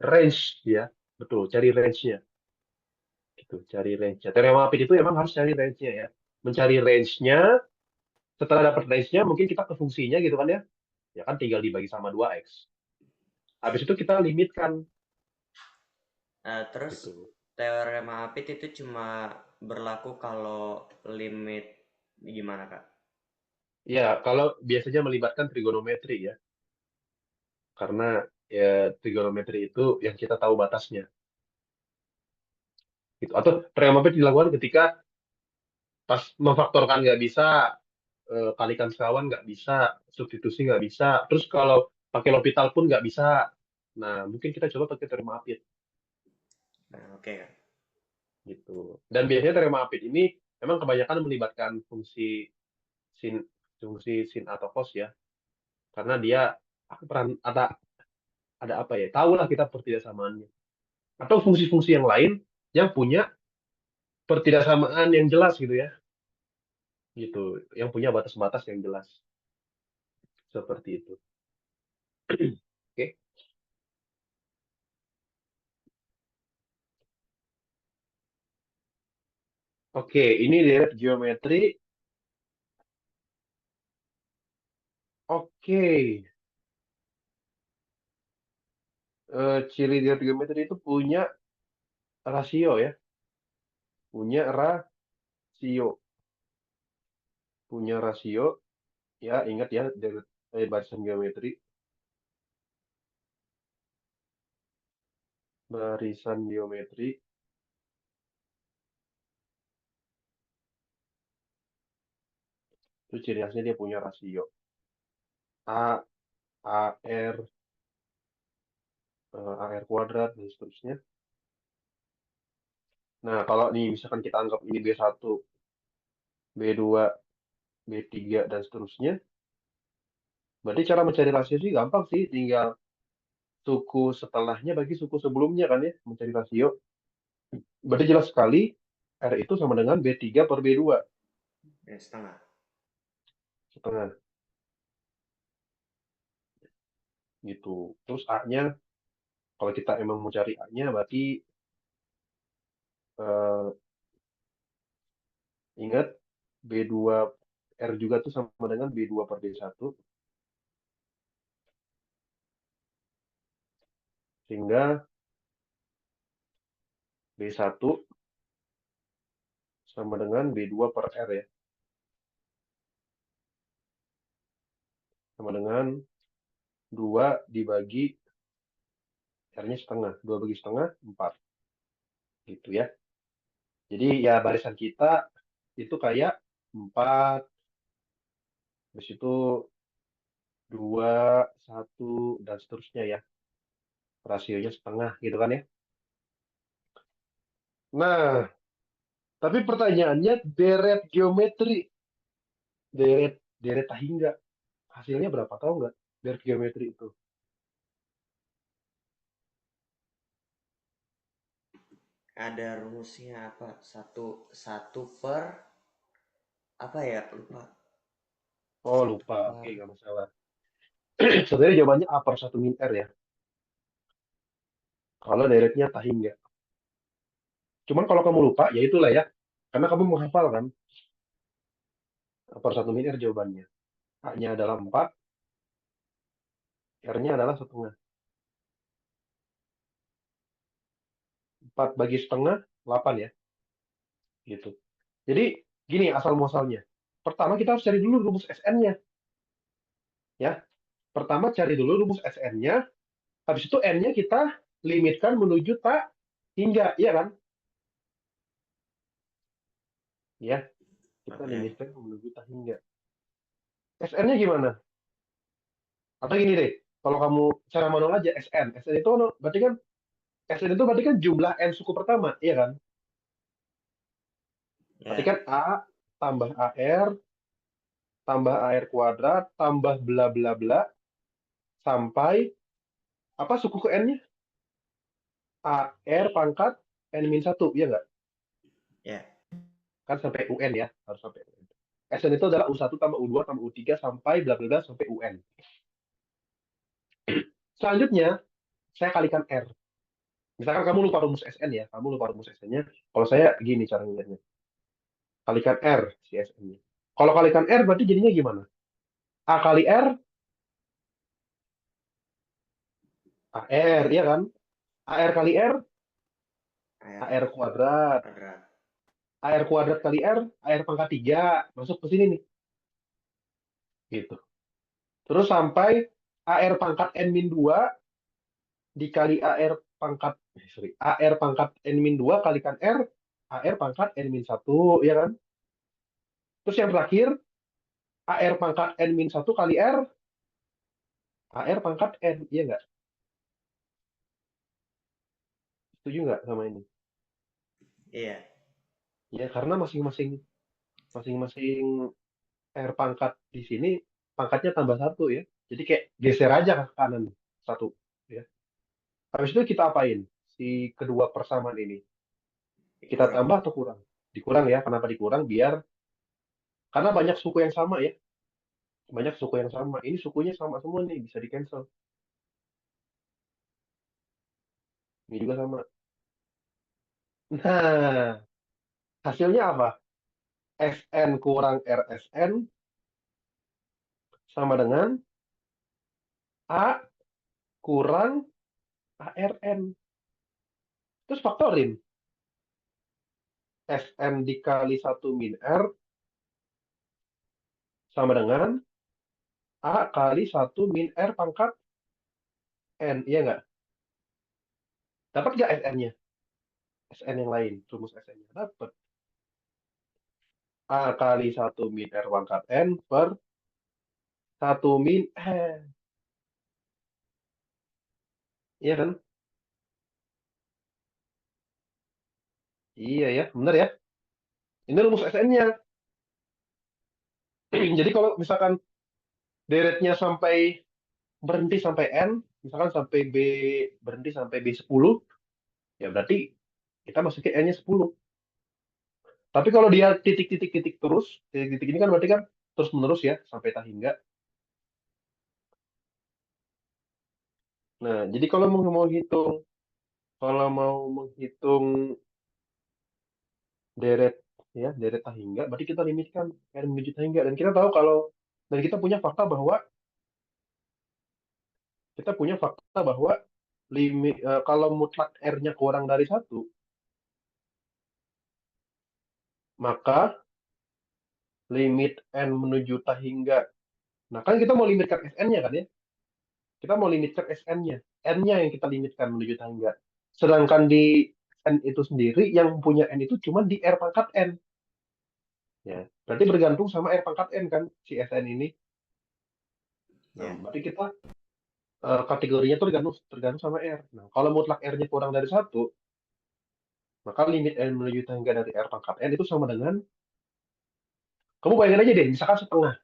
Range ya. Betul, cari range-nya. Gitu, cari range-nya. Teorema apit itu emang harus cari range-nya ya. Mencari range-nya, setelah dapat range-nya, mungkin kita ke fungsinya gitu kan ya. Ya kan tinggal dibagi sama 2X. Habis itu kita limitkan Nah, terus gitu. teorema Apit itu cuma berlaku kalau limit gimana, Kak? Ya, kalau biasanya melibatkan trigonometri ya. Karena ya trigonometri itu yang kita tahu batasnya. Gitu. Atau trigonometri dilakukan ketika pas memfaktorkan nggak bisa, kalikan sekawan nggak bisa, substitusi nggak bisa. Terus kalau pakai L'Hopital pun nggak bisa. Nah, mungkin kita coba pakai teorema apit Nah, oke, Kak. gitu. Dan biasanya teorema apit ini memang kebanyakan melibatkan sin fungsi sin atau cos ya. Karena dia peran ada apa ya? Tahulah kita pertidaksamaannya. Atau fungsi-fungsi yang lain yang punya pertidaksamaan yang jelas gitu ya. Gitu. Yang punya batas-batas yang jelas. Seperti itu. Oke. Oke, ini lihat geometri. Oke. Ciri dari geometri itu punya rasio ya. Punya rasio. Punya rasio. Ya, ingat ya dari barisan geometri. Barisan geometri. Itu ciri khasnya dia punya rasio. A, AR, AR kuadrat, dan seterusnya. Nah, kalau nih misalkan kita anggap ini B1, B2, B3, dan seterusnya. Berarti cara mencari rasio sih gampang sih. Tinggal suku setelahnya bagi suku sebelumnya kan ya. Mencari rasio. Berarti jelas sekali R itu sama dengan B3 per B2. Setengah. Setengah gitu. Terus A-nya, kalau kita emang mau cari A-nya, berarti eh, ingat B2 R juga tuh sama dengan B2 per B1. Sehingga B1 sama dengan B2 per R ya. Sama dengan 2 dibagi R-nya setengah. 2 bagi setengah, 4. Gitu ya. Jadi ya barisan kita itu kayak 4, habis itu 2, 1, dan seterusnya ya. Rasionya setengah gitu kan ya. Nah, tapi pertanyaannya deret geometri, deret deret Tahingga. Hasilnya berapa tahu nggak? Deret geometri itu. Ada rumusnya apa? Satu satu per apa ya? Lupa. Oh, Satu lupa. Oke, per nggak masalah. Sebenarnya jawabannya A per 1 min R ya. Kalau deretnya Tahingga. Cuman kalau kamu lupa, ya itulah ya. Karena kamu menghafal kan. A per 1 min R jawabannya. A-nya adalah 4, R-nya adalah setengah. 4 bagi setengah, 8 ya. Gitu. Jadi, gini asal muasalnya. Pertama kita harus cari dulu rumus SN-nya. Ya. Pertama cari dulu rumus SN-nya. Habis itu N-nya kita limitkan menuju tak hingga. Iya kan? Ya. Kita oke. limitkan menuju tak hingga. SN-nya gimana? Atau gini deh. Kalau kamu cara manual aja SN. SN itu berarti kan SN itu berarti kan jumlah N suku pertama. Iya kan? Berarti Ya. kan A tambah AR tambah AR kuadrat tambah bla bla bla sampai apa suku ke N-nya? AR pangkat N-1, iya nggak? Ya. Kan sampai UN ya, harus sampai UN. SN itu adalah U1 tambah U2 tambah U3 sampai bla bla bla sampai UN. Selanjutnya, saya kalikan R. Misalkan kamu lupa rumus SN ya, kamu lupa rumus SN-nya. Kalau saya gini cara ngeliatnya. Kalikan R si SN-nya. Kalau kalikan R berarti jadinya gimana? A kali R, AR, Ya. iya kan? AR kali R, R AR kuadrat. kuadrat. AR kuadrat kali R, AR pangkat 3. Masuk ke sini nih. Gitu. Terus sampai AR pangkat N-2 dikali AR pangkat, sorry, AR pangkat N-2 kalikan R, AR pangkat N-1, ya kan? Terus yang terakhir, AR pangkat N-1 kali R, AR pangkat N, iya nggak? Setuju nggak sama ini? Iya. Ya, karena masing-masing masing-masing R pangkat di sini pangkatnya tambah satu ya. Jadi kayak geser aja ke kanan satu. Ya. Habis itu kita apain? Si kedua persamaan ini. Kita Kurang. tambah atau kurang? Dikurang ya. Kenapa dikurang? Biar karena banyak suku yang sama ya. Banyak suku yang sama. Ini sukunya sama semua nih, bisa di cancel. Ini juga sama. Nah, hasilnya apa? SN kurang RSN sama dengan A kurang ARN. Terus faktorin. SN dikali 1 min R sama dengan A kali 1 min R pangkat N. Iya nggak? Dapat nggak SN-nya? SN yang lain. Rumus SN-nya. Dapat. A kali 1 min R pangkat N per 1 min R. Iya kan? Iya ya, benar ya. Ini rumus SN-nya. Jadi kalau misalkan deretnya sampai berhenti sampai N, misalkan sampai B berhenti sampai B10, ya berarti kita masukin N-nya 10. Tapi kalau dia titik-titik-titik terus, titik-titik ini kan berarti kan terus menerus ya sampai tak hingga. Nah, jadi kalau mau menghitung deret ya, deret tak hingga, berarti kita limitkan R menuju tak hingga dan kita tahu kalau dan kita punya fakta bahwa limit kalau mutlak R-nya kurang dari satu, maka limit N menuju tak hingga. Nah, kan kita mau limitkan SN-nya kan ya? Kita mau limitkan SN-nya. N-nya yang kita limitkan menuju tangga. Sedangkan di N itu sendiri, yang punya N itu cuma di R pangkat N. Ya, berarti bergantung sama R pangkat N kan si Sn ini. Nah, Ya. berarti kita kategorinya tuh tergantung tergantung sama R. Nah, kalau mutlak R-nya kurang dari satu, maka limit N menuju tangga dari R pangkat N itu sama dengan, kamu bayangin aja deh, misalkan setengah.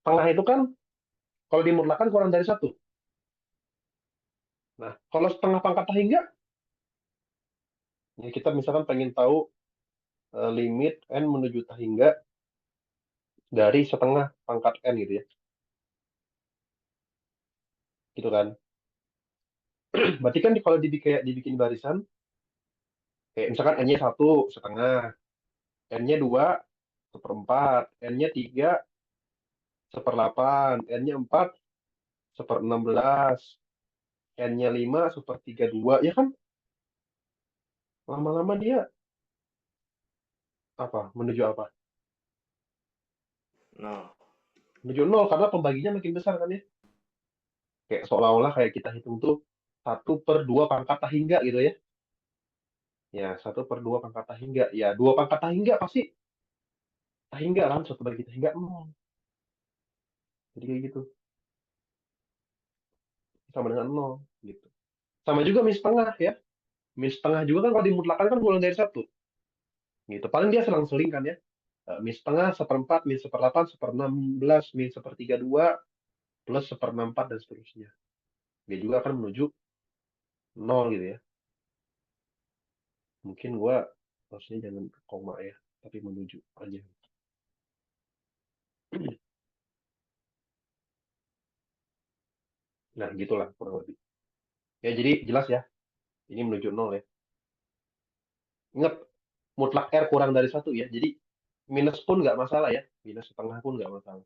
Setengah itu kan kalau dimutlakan kurang dari satu. Nah, kalau setengah pangkat hingga, ya kita misalkan pengen tahu limit N menuju hingga dari setengah pangkat N gitu ya. Gitu kan. Berarti kan kalau kayak dibikin barisan, kayak misalkan N-nya satu setengah, N-nya dua seperempat, N-nya tiga seperdelapan, N-nya empat seperenam belas, N-nya lima sepertiga dua, ya kan lama-lama dia apa menuju apa? No. Menuju nol karena pembaginya makin besar kan ya. Kayak seolah-olah kayak kita hitung tuh satu per dua pangkat hingga gitu ya. Ya, satu per dua pangkat hingga. Ya, dua pangkat hingga pasti hingga kan, satu bagi hingga nol. Jadi kayak gitu. Sama dengan nol gitu. Sama juga min setengah ya. Min setengah juga kan kalau dimutlakan kan mulai dari satu. Gitu. Paling dia selang-seling kan ya. Min setengah, seperempat, min seperdelapan, seperenam belas, min sepertiga dua, plus seperenam empat, dan seterusnya. Dia juga akan menuju nol gitu ya. Mungkin gua harusnya jangan koma ya, tapi menuju aja. Nah, gitulah kurang lebih. Ya, jadi jelas ya, ini menuju nol ya. Ingat, mutlak R kurang dari satu ya. Jadi minus pun nggak masalah ya. Minus setengah pun nggak masalah.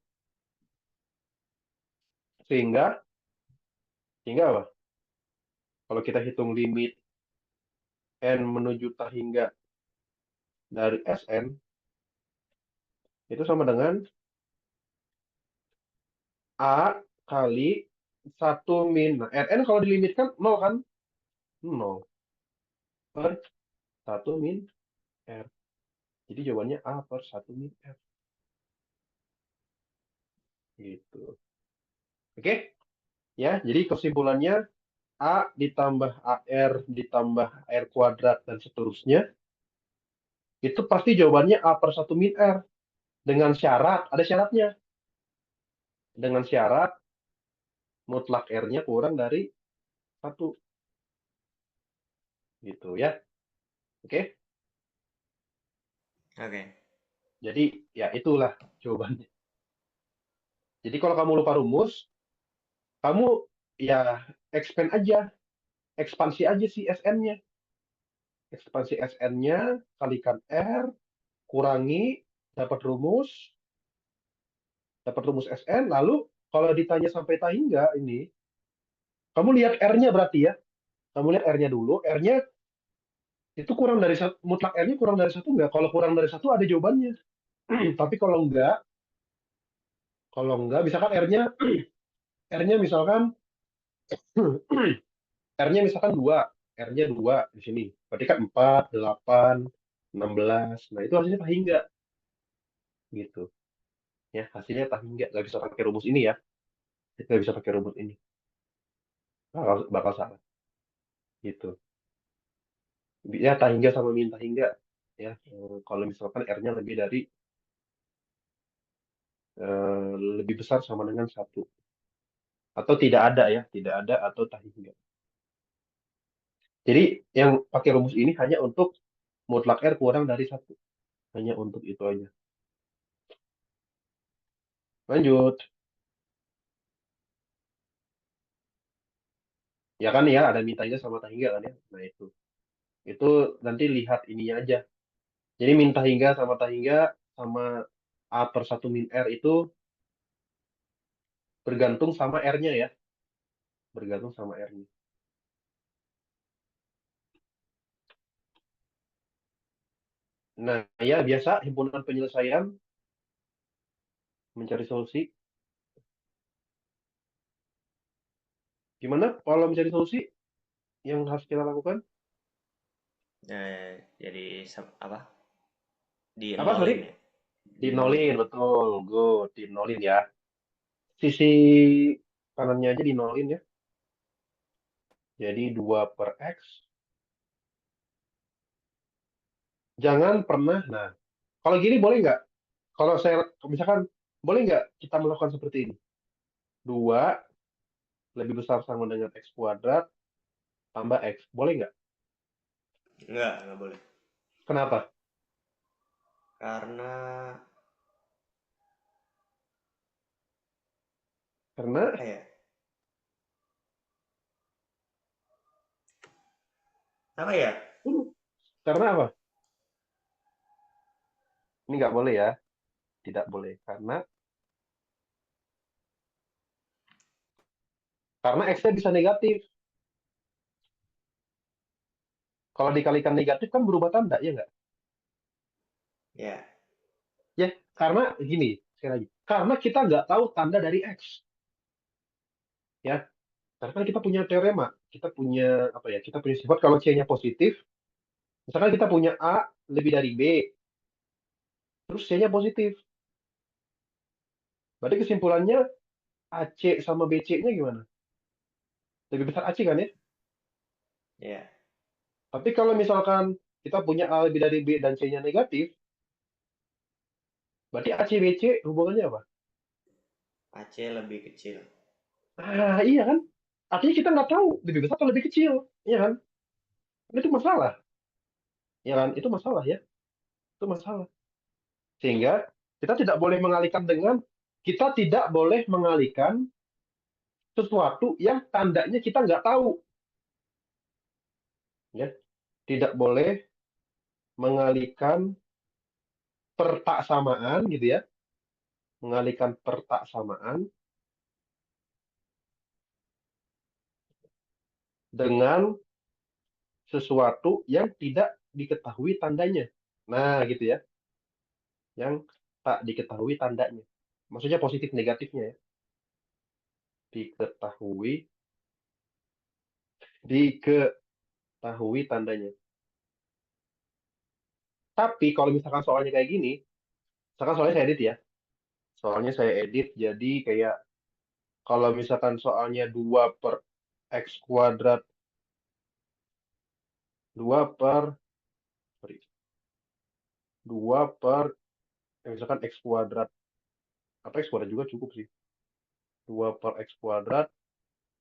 Sehingga, sehingga apa? Kalau kita hitung limit N menuju tak hingga dari Sn, itu sama dengan A kali satu min. Nah, Rn kalau dilimitkan nol kan? Nol per satu min R. Jadi jawabannya A per satu min R. Gitu. Oke? Ya, jadi kesimpulannya A ditambah AR ditambah R kuadrat dan seterusnya, itu pasti jawabannya A per satu min R. Dengan syarat, ada syaratnya. Dengan syarat mutlak R-nya kurang dari satu. Gitu ya. Oke? Oke. Jadi ya itulah jawabannya. Jadi kalau kamu lupa rumus, kamu ya expand aja, ekspansi aja si SN-nya. Ekspansi SN-nya kalikan R, kurangi, dapat rumus, SN, lalu kalau ditanya sampai tak hingga ini, kamu lihat R-nya berarti ya. Kamu lihat R-nya dulu, R-nya itu kurang dari satu, mutlak R-nya kurang dari satu nggak? Kalau kurang dari satu ada jawabannya. Tapi kalau enggak, misalkan R-nya misalkan R-nya misalkan 2, R-nya 2 di sini. Berarti kan 4, 8, 16. Nah, itu hasilnya tak hingga gitu. Ya, hasilnya tak hingga. Nggak bisa pakai rumus ini ya. Nggak bisa pakai rumus ini. Bakal salah gitu. Ya, tak hingga sama min tak hingga. Ya, kalau misalkan R-nya lebih dari lebih besar sama dengan satu, atau tidak ada ya, tidak ada atau tak hingga. Jadi yang pakai rumus ini hanya untuk mutlak R kurang dari satu, hanya untuk itu aja. Lanjut. Ya kan ya, ada mintanya sama tak hingga kan ya. Nah itu nanti lihat ininya aja. Jadi minta hingga sama tak hingga sama A per satu min R itu bergantung sama R-nya ya. Bergantung sama R-nya. Nah ya biasa himpunan penyelesaian mencari solusi. Gimana kalau mencari solusi yang harus kita lakukan? Jadi apa? Di Apa nolin sorry? ya. Dinolin. Dinolin, betul. Good, dinolin ya. Sisi kanannya aja dinolin ya. Jadi 2 per X. Jangan pernah, nah, kalau gini boleh nggak? Kalau saya, misalkan, boleh nggak kita melakukan seperti ini? 2 lebih besar sama dengan X kuadrat tambah X. Boleh nggak? Enggak boleh. Kenapa? Karena Karena, apa ya? Apa ya? karena apa? Ini nggak boleh ya. Tidak boleh. Karena X-nya bisa negatif. Kalau dikalikan negatif kan berubah tanda, ya nggak? Ya, Ya, karena gini, sekali lagi. Karena kita nggak tahu tanda dari X. Ya, karena kan kita punya teorema. Kita punya, apa ya, kita punya sifat kalau C-nya positif. Misalkan kita punya A lebih dari B, terus C-nya positif. Berarti kesimpulannya AC sama BC-nya gimana? Lebih besar AC kan ya? ya. Tapi kalau misalkan kita punya A lebih dari B dan C-nya negatif, berarti AC BC hubungannya apa? AC lebih kecil. Ah, iya kan? Artinya kita nggak tahu lebih besar atau lebih kecil, iya kan? Itu masalah, ya kan? Itu masalah ya, itu masalah. Sehingga kita tidak boleh mengalihkan sesuatu yang tandanya kita nggak tahu, ya. Tidak boleh mengalihkan pertak samaan gitu ya, mengalihkan pertak samaan dengan sesuatu yang tidak diketahui tandanya. Nah, gitu ya, yang tak diketahui tandanya. Maksudnya positif negatifnya ya, diketahui, diketahui tandanya. Tapi kalau misalkan soalnya kayak gini, misalkan soalnya saya edit ya, soalnya saya edit jadi kayak kalau misalkan soalnya 2 per X kuadrat, 2 per, sorry, 2 per, misalkan X kuadrat, apa X kuadrat juga cukup sih. 2 per X kuadrat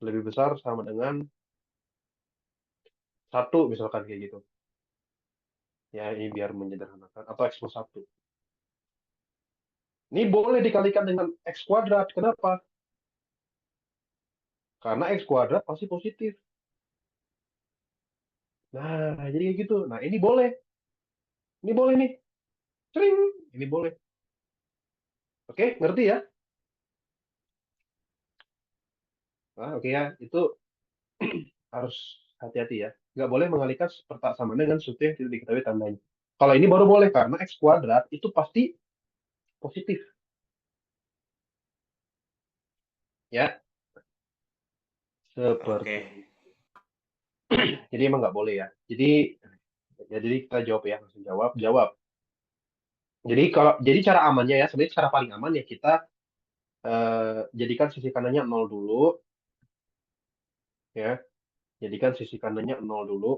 lebih besar sama dengan 1 misalkan kayak gitu. Ya, ini biar menyederhanakan. Atau X plus 1. Ini boleh dikalikan dengan X kuadrat. Kenapa? Karena X kuadrat pasti positif. Nah, jadi kayak gitu. Nah, ini boleh. Ini boleh nih. Sering. Ini boleh. Oke, ngerti ya? Nah, oke ya. Itu harus hati-hati ya. Nggak boleh mengalihkan pertak sama dengan sesuatu yang tidak diketahui tandanya. Kalau ini baru boleh karena X kuadrat itu pasti positif. Ya, Oke. seperti itu. Jadi emang nggak boleh ya. Jadi kita jawab ya. Langsung jawab. Jawab. Jadi cara amannya ya, sebenarnya cara paling aman ya kita jadikan sisi kanannya nol dulu ya. Jadikan sisi kanannya nol dulu.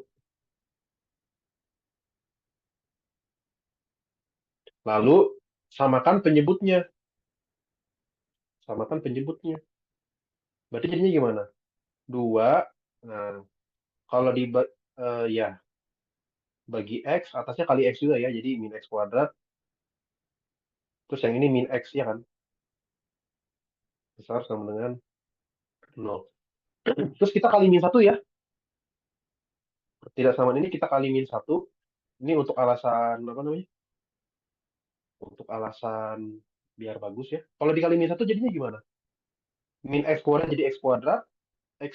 Lalu samakan penyebutnya. Samakan penyebutnya. Berarti jadinya gimana? 2. Nah, kalau ya bagi X, atasnya kali X juga ya. Jadi min X kuadrat. Terus yang ini min X ya kan. Besar sama dengan nol. Terus kita kali min 1 ya. Tidak sama ini kita kali min 1. Ini untuk alasan, apa namanya? Untuk alasan biar bagus ya. Kalau dikali min 1 jadinya gimana? Min X kuadrat jadi X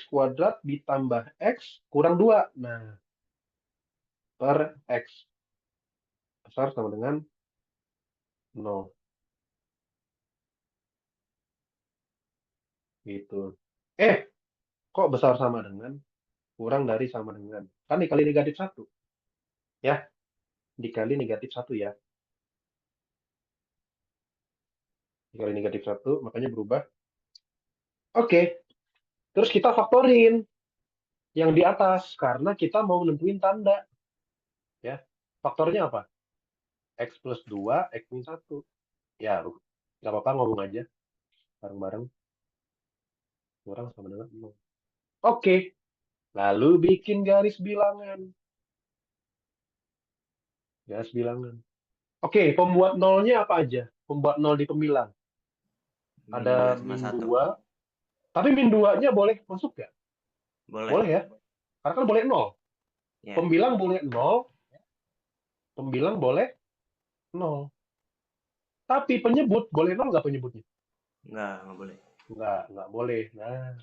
kuadrat ditambah X kurang 2. Nah, per X besar sama dengan nol. Gitu. Eh, kok besar sama dengan? Kurang dari sama dengan. Kan dikali negatif 1. Ya, dikali negatif 1 ya. Dikali negatif 1, makanya berubah. Oke, terus kita faktorin yang di atas, karena kita mau nentuin tanda. Ya, faktornya apa? X plus 2, X min 1. Ya, nggak apa-apa ngomong aja bareng-bareng. Kurang sama dengan 0. Oke, lalu bikin garis bilangan. Garis bilangan. Oke, pembuat nolnya apa aja? Pembuat nol di pembilang. Min Ada 2 sama min 1. 2, tapi min 2-nya boleh masuk nggak? Boleh. Boleh ya, karena kan boleh nol. Ya, Pembilang boleh nol, pembilang boleh nol. Tapi penyebut boleh nol nggak penyebutnya? nggak boleh. Nggak boleh. Nah,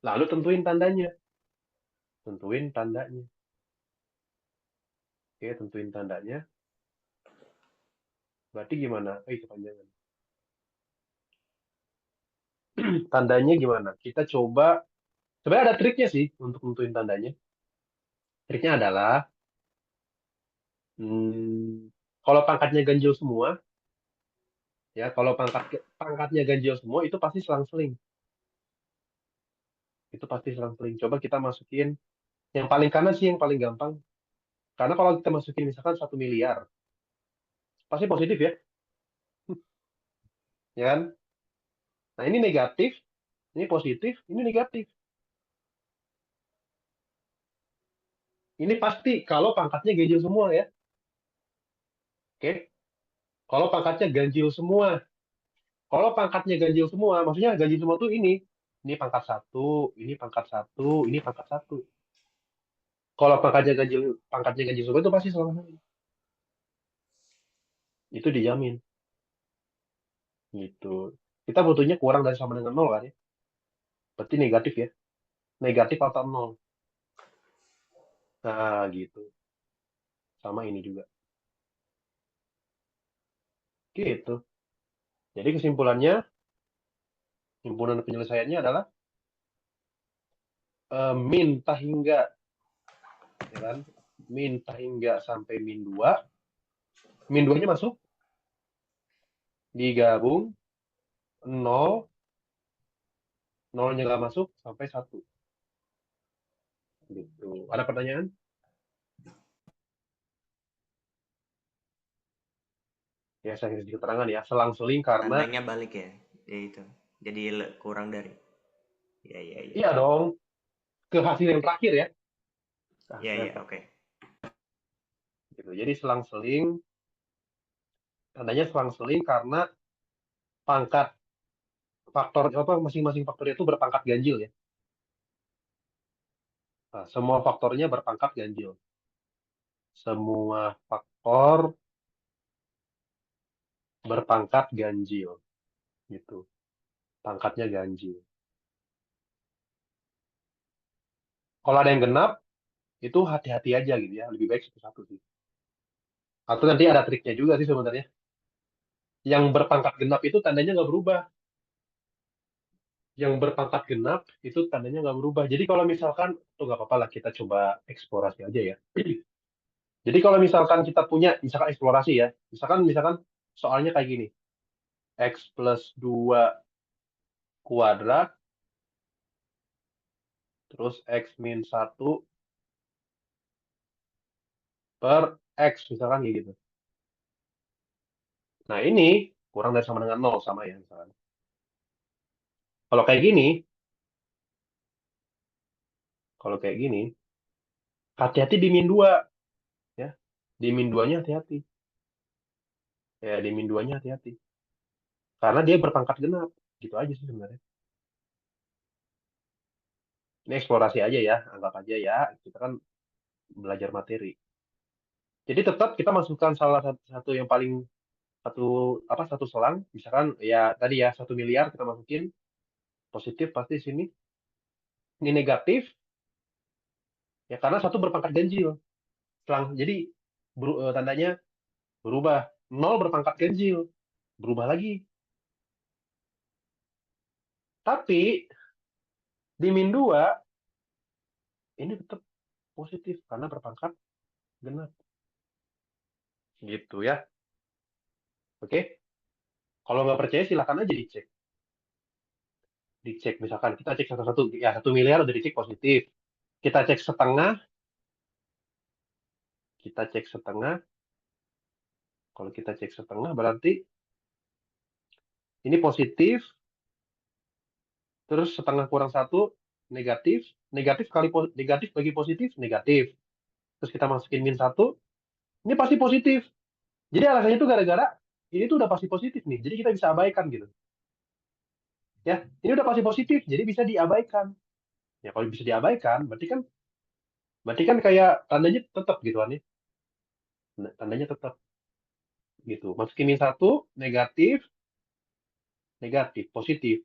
lalu tentuin tandanya. Tentuin tandanya. Oke, tentuin tandanya. Berarti gimana? Kepanjangan. Tandanya gimana? Kita coba. Sebenarnya ada triknya sih untuk nentuin tandanya. Triknya adalah, kalau pangkatnya ganjil semua, ya kalau pangkatnya ganjil semua itu pasti selang-seling. Itu pasti selang-seling. Coba kita masukin yang paling kanan sih yang paling gampang. Karena kalau kita masukin misalkan 1 miliar, pasti positif ya, ya kan? Nah ini negatif, ini positif, ini negatif. Ini pasti kalau pangkatnya ganjil semua ya. Oke, kalau pangkatnya ganjil semua. Kalau pangkatnya ganjil semua, maksudnya ganjil semua tuh ini. Ini pangkat satu, ini pangkat satu, ini pangkat satu. Kalau pangkatnya ganjil semua itu pasti selang-seling. Itu dijamin. Gitu. Kita butuhnya kurang dari sama dengan nol kan ya. Berarti negatif ya. Negatif atau nol. Nah, gitu. Sama ini juga. Gitu. Jadi kesimpulannya, himpunan penyelesaiannya adalah min hingga, ya kan? Min hingga sampai min 2. Min 2-nya masuk, digabung, nol, nolnya nggak masuk, sampai 1. Gitu. Ada pertanyaan? Ya, saya kasih keterangan ya. Selang-seling karena, Tandanya balik ya. Ya itu. Jadi kurang dari. Ya, ya, ya. iya dong, ke hasil yang terakhir ya. Ke Ya, hasil yang ya, terakhir. oke. Gitu. Jadi selang-seling, tandanya selang-seling karena pangkat faktor apa masing-masing faktor itu berpangkat ganjil ya. Nah, semua faktornya berpangkat ganjil. Semua faktor berpangkat ganjil gitu. Pangkatnya ganjil. Kalau ada yang genap, itu hati-hati aja gitu ya. Lebih baik satu-satu sih. Atau nanti ada triknya juga sih sebenarnya. Yang berpangkat genap itu tandanya nggak berubah. Yang berpangkat genap itu tandanya nggak berubah. Jadi kalau misalkan, tuh nggak apa-apa lah kita coba eksplorasi aja ya. Jadi kalau misalkan kita punya, misalkan eksplorasi ya. Misalkan soalnya kayak gini. X plus 2 kuadrat, terus X min 1 per X, misalkan kayak gitu. Nah ini kurang dari sama dengan nol sama ya misalkan. Kalau kayak gini, kalau kayak gini, hati-hati di min 2 ya. Di min 2-nya hati-hati. Ya, di min 2-nya hati-hati. Karena dia berpangkat genap. Gitu aja sih sebenarnya. Ini eksplorasi aja ya, anggap aja ya. Kita kan belajar materi. Jadi tetap kita masukkan salah satu, satu yang paling satu satu selang, misalkan ya tadi ya 1 miliar kita masukin positif pasti sini. Ini negatif ya karena satu berpangkat ganjil. Selang, jadi tandanya berubah. Nol berpangkat ganjil, berubah lagi. Tapi di min 2 ini tetap positif karena berpangkat genap. Gitu ya. Oke? Kalau nggak percaya silahkan aja dicek. Dicek misalkan kita cek satu-satu, ya 1 miliar udah dicek positif. Kita cek setengah, kita cek setengah. Kalau kita cek setengah berarti ini positif, terus setengah kurang satu negatif, negatif kali negatif bagi positif negatif. Terus kita masukin -1, ini pasti positif. Jadi alasannya itu gara-gara ini tuh udah pasti positif nih. Jadi kita bisa abaikan gitu. Ya, ini udah pasti positif, jadi bisa diabaikan. Ya kalau bisa diabaikan, berarti kan kayak tandanya tetap gitu kan ya. Nah, tandanya tetap gitu. Masukin -1 negatif, negatif, positif.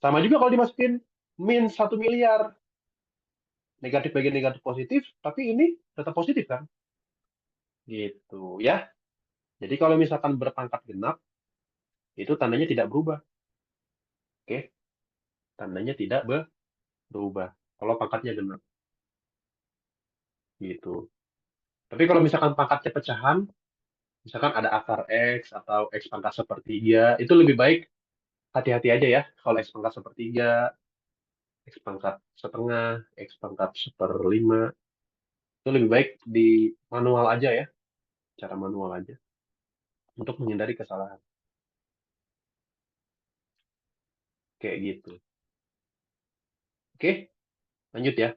Sama juga kalau dimasukin -1 miliar, negatif bagi negatif positif, tapi ini tetap positif kan? Gitu ya. Jadi kalau misalkan berpangkat genap, itu tandanya tidak berubah. Oke, tandanya tidak berubah. Kalau pangkatnya genap, gitu. Tapi kalau misalkan pangkatnya pecahan, misalkan ada akar X atau X pangkat sepertiga, itu lebih baik hati-hati aja ya. Kalau X pangkat sepertiga, X pangkat setengah, X pangkat seperlima, itu lebih baik di manual aja ya, cara manual aja untuk menghindari kesalahan. Kayak gitu. Oke, lanjut ya.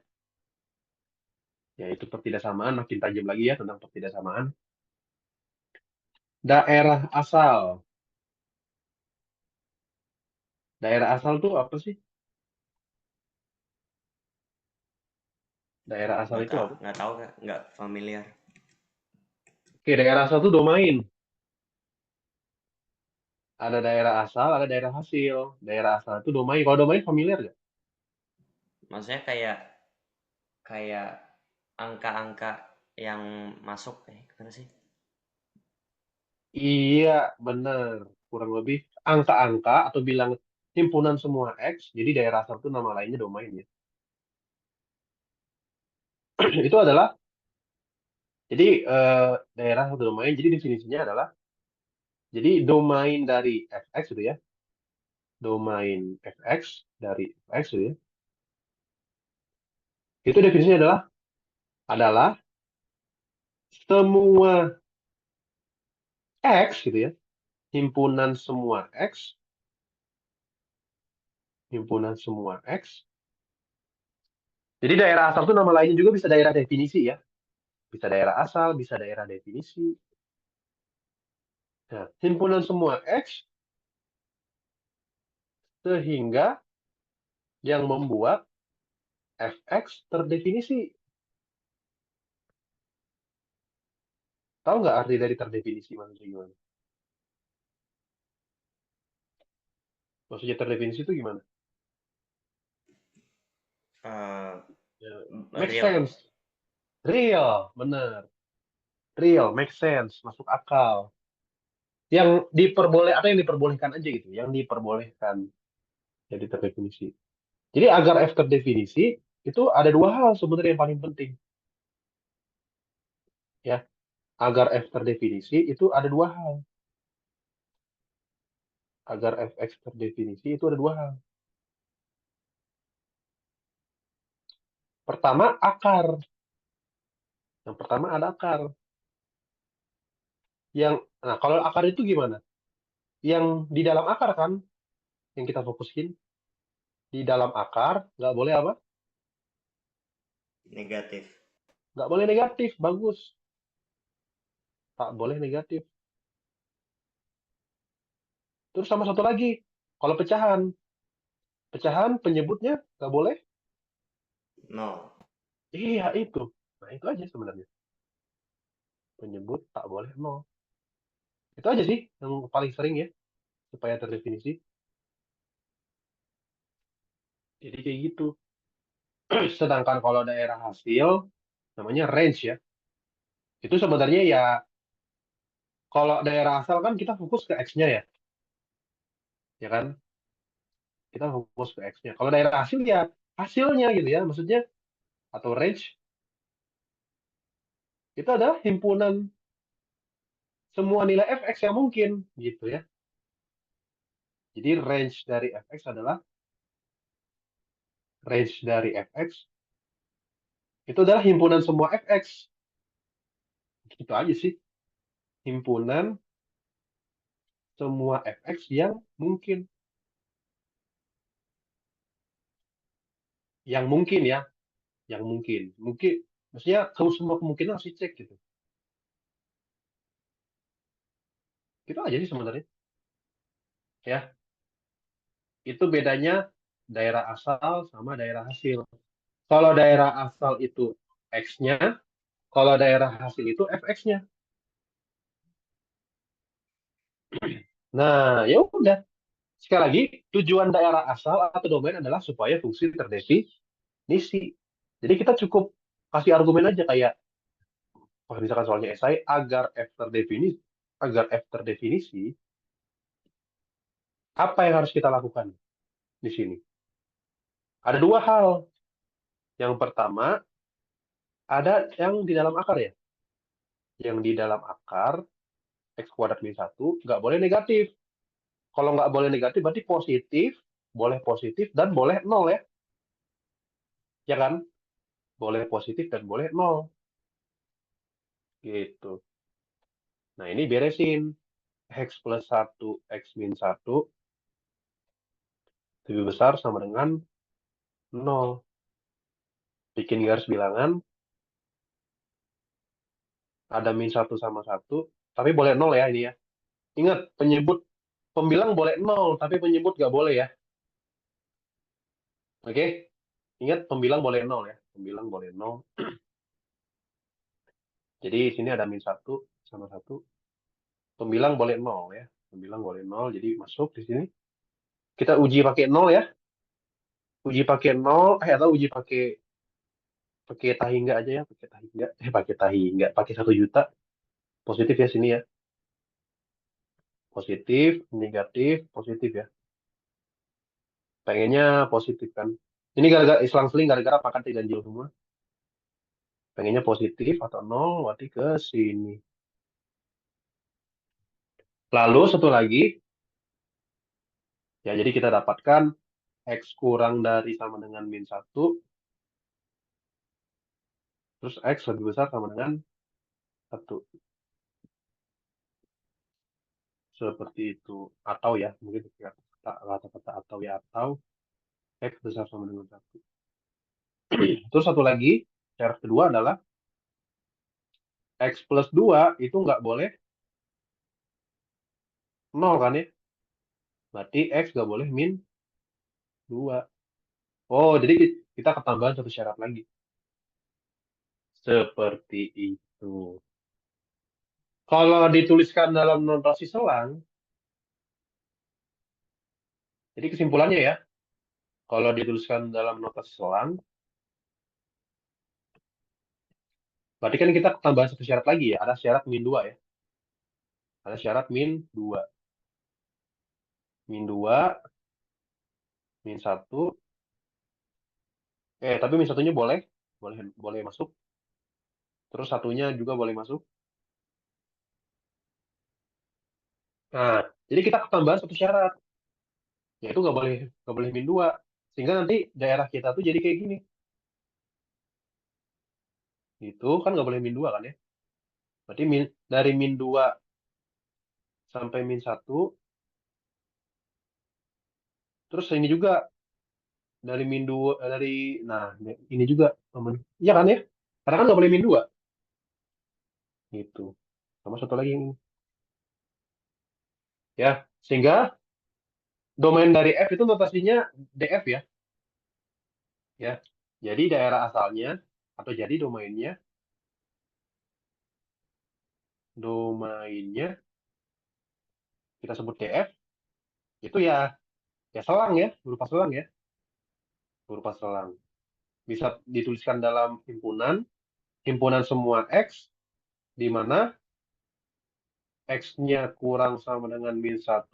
Yaitu pertidaksamaan, makin tajam lagi ya tentang pertidaksamaan. Daerah asal. Daerah asal tuh apa sih? Daerah asal itu apa? Nggak tahu Kak, nggak familiar. Oke, daerah asal tuh domain. Ada daerah asal, ada daerah hasil. Daerah asal itu domain. Kalau domain familiar nggak? Maksudnya kayak kayak angka-angka yang masuk gimana sih? Iya, benar. Kurang lebih angka-angka atau bilang himpunan semua X. Jadi daerah asal itu nama lainnya domain ya. Itu adalah, jadi daerah satu domain. Jadi definisinya adalah, jadi domain dari fx itu ya. Domain fx dari fx itu ya. Itu definisinya adalah semua X gitu ya. Himpunan semua X. Himpunan semua X. Jadi daerah asal itu nama lainnya juga bisa daerah definisi ya. Bisa daerah asal, bisa daerah definisi. Nah, himpunan semua X sehingga yang membuat fx terdefinisi. Tahu nggak arti dari terdefinisi maksudnya gimana? Maksudnya terdefinisi itu gimana? Eh, Ya, make real. sense. Real, bener. Real, make sense, masuk akal. Apa yang diperbolehkan aja gitu, yang diperbolehkan jadi terdefinisi. Jadi agar F terdefinisi itu ada dua hal sebenarnya yang paling penting ya. Agar F terdefinisi itu ada dua hal. Agar Fx terdefinisi itu ada dua hal. Pertama akar. Yang pertama ada akar. Nah kalau akar itu gimana? Yang di dalam akar kan yang kita fokusin. Di dalam akar nggak boleh apa? Negatif. Nggak boleh negatif. Bagus. Tak boleh negatif. Terus sama satu lagi. Kalau pecahan. Pecahan penyebutnya nggak boleh. Nol. Iya itu. Nah itu aja sebenarnya. Penyebut tak boleh nol. Itu aja sih yang paling sering ya. Supaya terdefinisi. Jadi kayak gitu. Sedangkan kalau daerah hasil namanya range ya. Itu sebenarnya ya kalau daerah asal kan kita fokus ke X-nya ya. Ya kan? Kita fokus ke X-nya. Kalau daerah hasil ya hasilnya gitu ya. Maksudnya atau range itu adalah himpunan semua nilai fx yang mungkin gitu ya. Jadi range dari fx itu adalah himpunan semua fx. Itu aja sih. Himpunan semua fx yang mungkin. Yang mungkin ya, yang mungkin. Mungkin maksudnya kalau semua kemungkinan harus dicek gitu. Itu aja sih sebenarnya. Ya, itu bedanya daerah asal sama daerah hasil. Kalau daerah asal itu x-nya, kalau daerah hasil itu fx-nya. Nah, ya udah. Sekali lagi, tujuan daerah asal atau domain adalah supaya fungsi terdefinisi. Jadi kita cukup kasih argumen aja kayak, kalau misalkan soalnya esai, agar F terdefinisi, apa yang harus kita lakukan di sini? Ada dua hal. Yang pertama, ada yang di dalam akar ya. Yang di dalam akar, X kuadrat min 1, nggak boleh negatif. Kalau nggak boleh negatif, berarti positif, dan boleh nol ya. Ya kan? Boleh positif dan boleh nol. Gitu. Nah, ini beresin. X plus 1, X min 1 lebih besar sama dengan nol. Bikin garis bilangan, ada min 1 sama 1, tapi boleh nol ya ini ya. Ingat, pembilang boleh nol, tapi penyebut nggak boleh ya. Oke? Ingat, pembilang boleh nol ya. Pembilang boleh nol. Jadi sini ada min 1 sama 1. Pembilang boleh nol ya. Pembilang boleh nol, jadi masuk di sini. Kita uji pakai nol ya. Uji pakai nol, atau uji pakai pakai tahi enggak aja ya. Pakai tahi enggak. Pakai tahi enggak. Pakai 1 juta. Positif ya sini ya. Positif, negatif, positif ya. Pengennya positif kan. Ini gara-gara selang-seling gara-gara pangkat dan jauh semua. Pengennya positif atau nol, berarti ke sini. Lalu satu lagi, ya jadi kita dapatkan X kurang dari sama dengan min 1, terus X lebih besar sama dengan 1. Seperti itu. Atau ya, mungkin kata-kata atau ya, atau X besar sama dengan 1. Terus satu lagi, syarat kedua adalah X plus 2 itu nggak boleh nol kan ya? Berarti X nggak boleh min 2. Oh, jadi kita ketambahan satu syarat lagi. Seperti itu. Kalau dituliskan dalam notasi selang, jadi kesimpulannya ya, kalau dituliskan dalam notasi selang, berarti kan kita tambahan satu syarat lagi ya, ada syarat min 2 ya. Ada syarat min 2. Min 2, min 1. Tapi min satunya boleh, boleh boleh masuk. Terus satunya juga boleh masuk. Nah, jadi kita tambahan satu syarat, yaitu nggak boleh min 2. Sehingga nanti daerah kita tuh jadi kayak gini. Itu kan nggak boleh min 2 kan ya. Berarti dari min 2 sampai min 1. Terus ini juga dari min 2 nah ini juga temen. Iya kan ya? Karena kan nggak boleh min 2 gitu. Sama satu lagi yang ini. Ya, sehingga domain dari F itu notasinya DF ya. Ya. Jadi daerah asalnya atau jadi domainnya kita sebut DF itu ya selang ya, berupa selang ya, berupa selang. Bisa dituliskan dalam himpunan semua X di mana X-nya kurang sama dengan min 1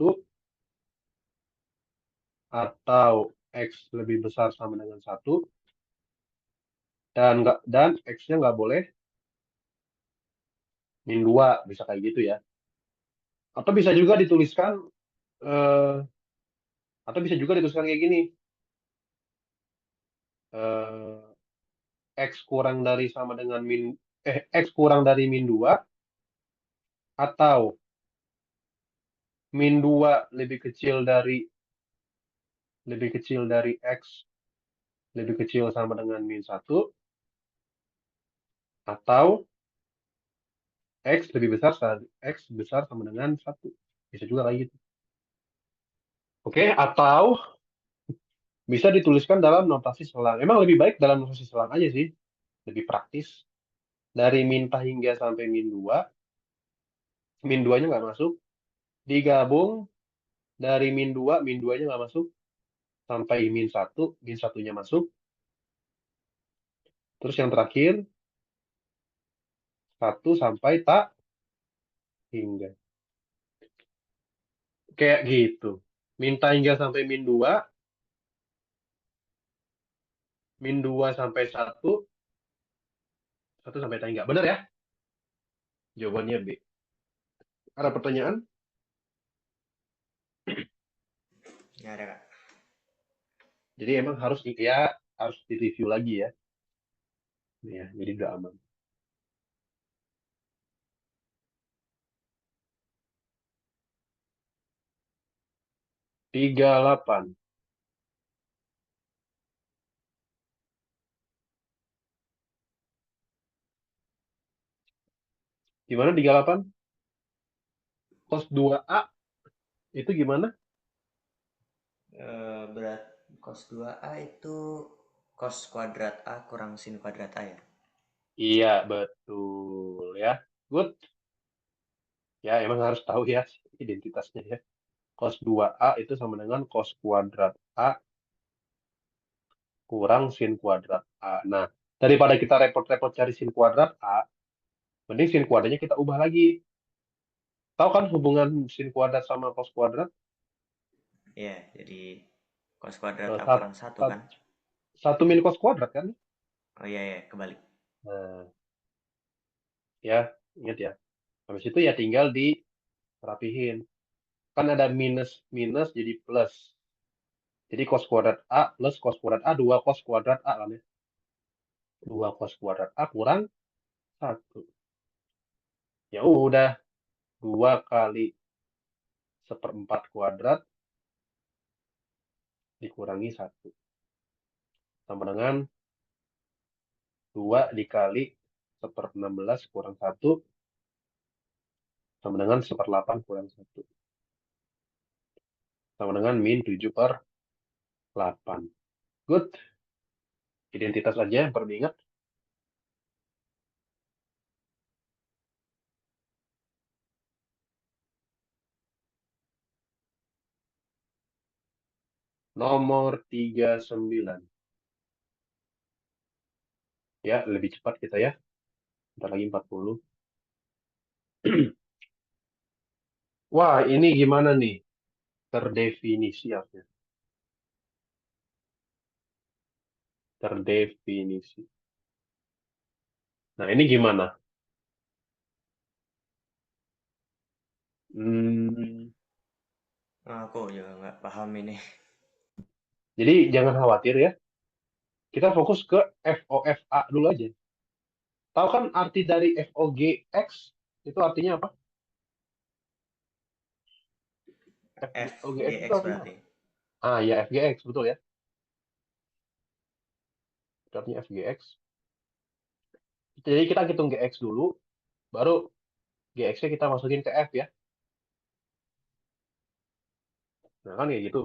atau X lebih besar sama dengan 1 dan X-nya nggak boleh min 2 bisa kayak gitu ya. Atau bisa juga dituliskan eh, atau bisa juga dituliskan kayak gini. eh, X kurang dari sama dengan X kurang dari min 2 atau min 2 lebih kecil dari X lebih kecil sama dengan min 1 atau X besar sama dengan 1. Bisa juga kayak gitu. Oke, atau bisa dituliskan dalam notasi selang. Emang lebih baik dalam notasi selang aja sih. Lebih praktis. Dari hingga sampai min 2-nya nggak masuk. Digabung dari min 2-nya nggak masuk. Sampai min satunya masuk. Terus yang terakhir, 1 sampai tak hingga. Kayak gitu. Minta hingga sampai min 2 sampai 1 sampai tak hingga. Benar ya? Jawabannya B. Ada pertanyaan? Nggak ada, Kak. Jadi emang harus direview lagi ya. Ya, jadi udah aman. 38. Gimana 38? Cos 2A itu gimana? Berat cos 2A itu cos kuadrat A kurang sin kuadrat A ya. Iya, betul ya. Good. Ya, emang harus tahu ya identitasnya ya. Cos 2A itu sama dengan cos kuadrat A kurang sin kuadrat A. Nah, daripada kita repot-repot cari sin kuadrat A, mending sin kuadratnya kita ubah lagi. Tahu kan hubungan sin kuadrat sama cos kuadrat? Iya, jadi cos kuadrat Eh, A sat, kurang satu sat, kan. 1 min cos kuadrat kan? Oh iya ya, kebalik. Nah, ya, ingat ya. Habis itu ya tinggal dirapihin. Kan ada minus minus jadi plus. Jadi cos kuadrat A plus cos kuadrat A 2 cos kuadrat A kan ya. 2 cos kuadrat A kurang 1. Ya udah 2 kali seperempat kuadrat dikurangi 1. Sama dengan 2 dikali 1/16 kurang 1 sama dengan 1/8 kurang 1. Sama dengan min 7/8. Good. Identitas aja yang perlu diingat. Nomor 39. Ya, lebih cepat kita ya. Bentar lagi 40. Wah, ini gimana nih? Terdefinisi harusnya. Terdefinisi. Nah, ini gimana? Hmm, Aku juga nggak paham ini. jadi jangan khawatir ya. Kita fokus ke FOFA dulu aja. Tahu kan arti dari FOGX? Itu artinya apa? FOGX itu FGX artinya apa? berarti. Ah, ya FGX, betul ya. Itu artinya FGX. Jadi kita hitung GX dulu, baru GX-nya kita masukin ke F ya. Nah, kan kayak gitu.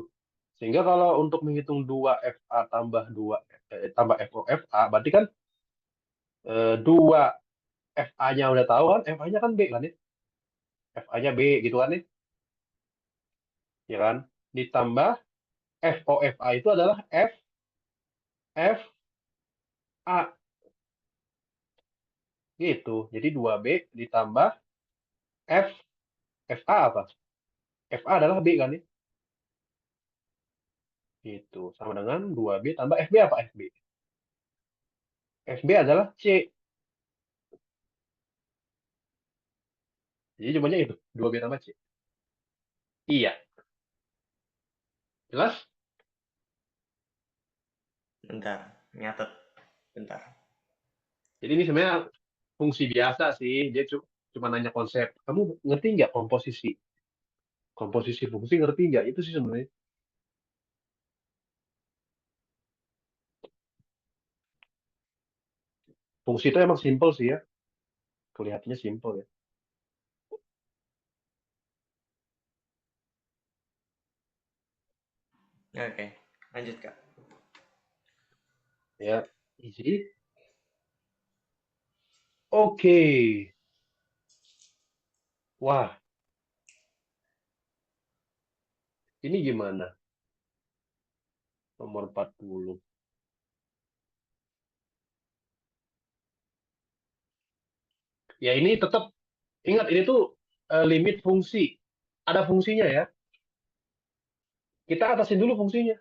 Sehingga kalau untuk menghitung 2FA tambah FOFA, berarti kan 2 FA-nya udah tahu kan, FA-nya kan B kan ya. FA-nya B gitu kan ya. Ya kan? Ditambah FOFA itu adalah FA gitu. Jadi 2B ditambah F FA apa? FA adalah B kan ya. Gitu. Sama dengan 2B tambah FB apa FB? FB adalah C. Jadi cumanya itu, 2B tambah C. Iya, jelas? Bentar, nyatet. Bentar. Jadi ini sebenarnya fungsi biasa sih. Dia cuma nanya konsep. Kamu ngerti nggak komposisi? Komposisi fungsi ngerti nggak? Itu sih sebenarnya. Fungsi itu emang simple sih ya. Kelihatannya simple ya. Oke, lanjut Kak. Ya, easy. Oke. Wah, ini gimana? Nomor 40. Ya ini tetap, ingat ini tuh limit fungsi. Ada fungsinya ya. Kita atasin dulu fungsinya.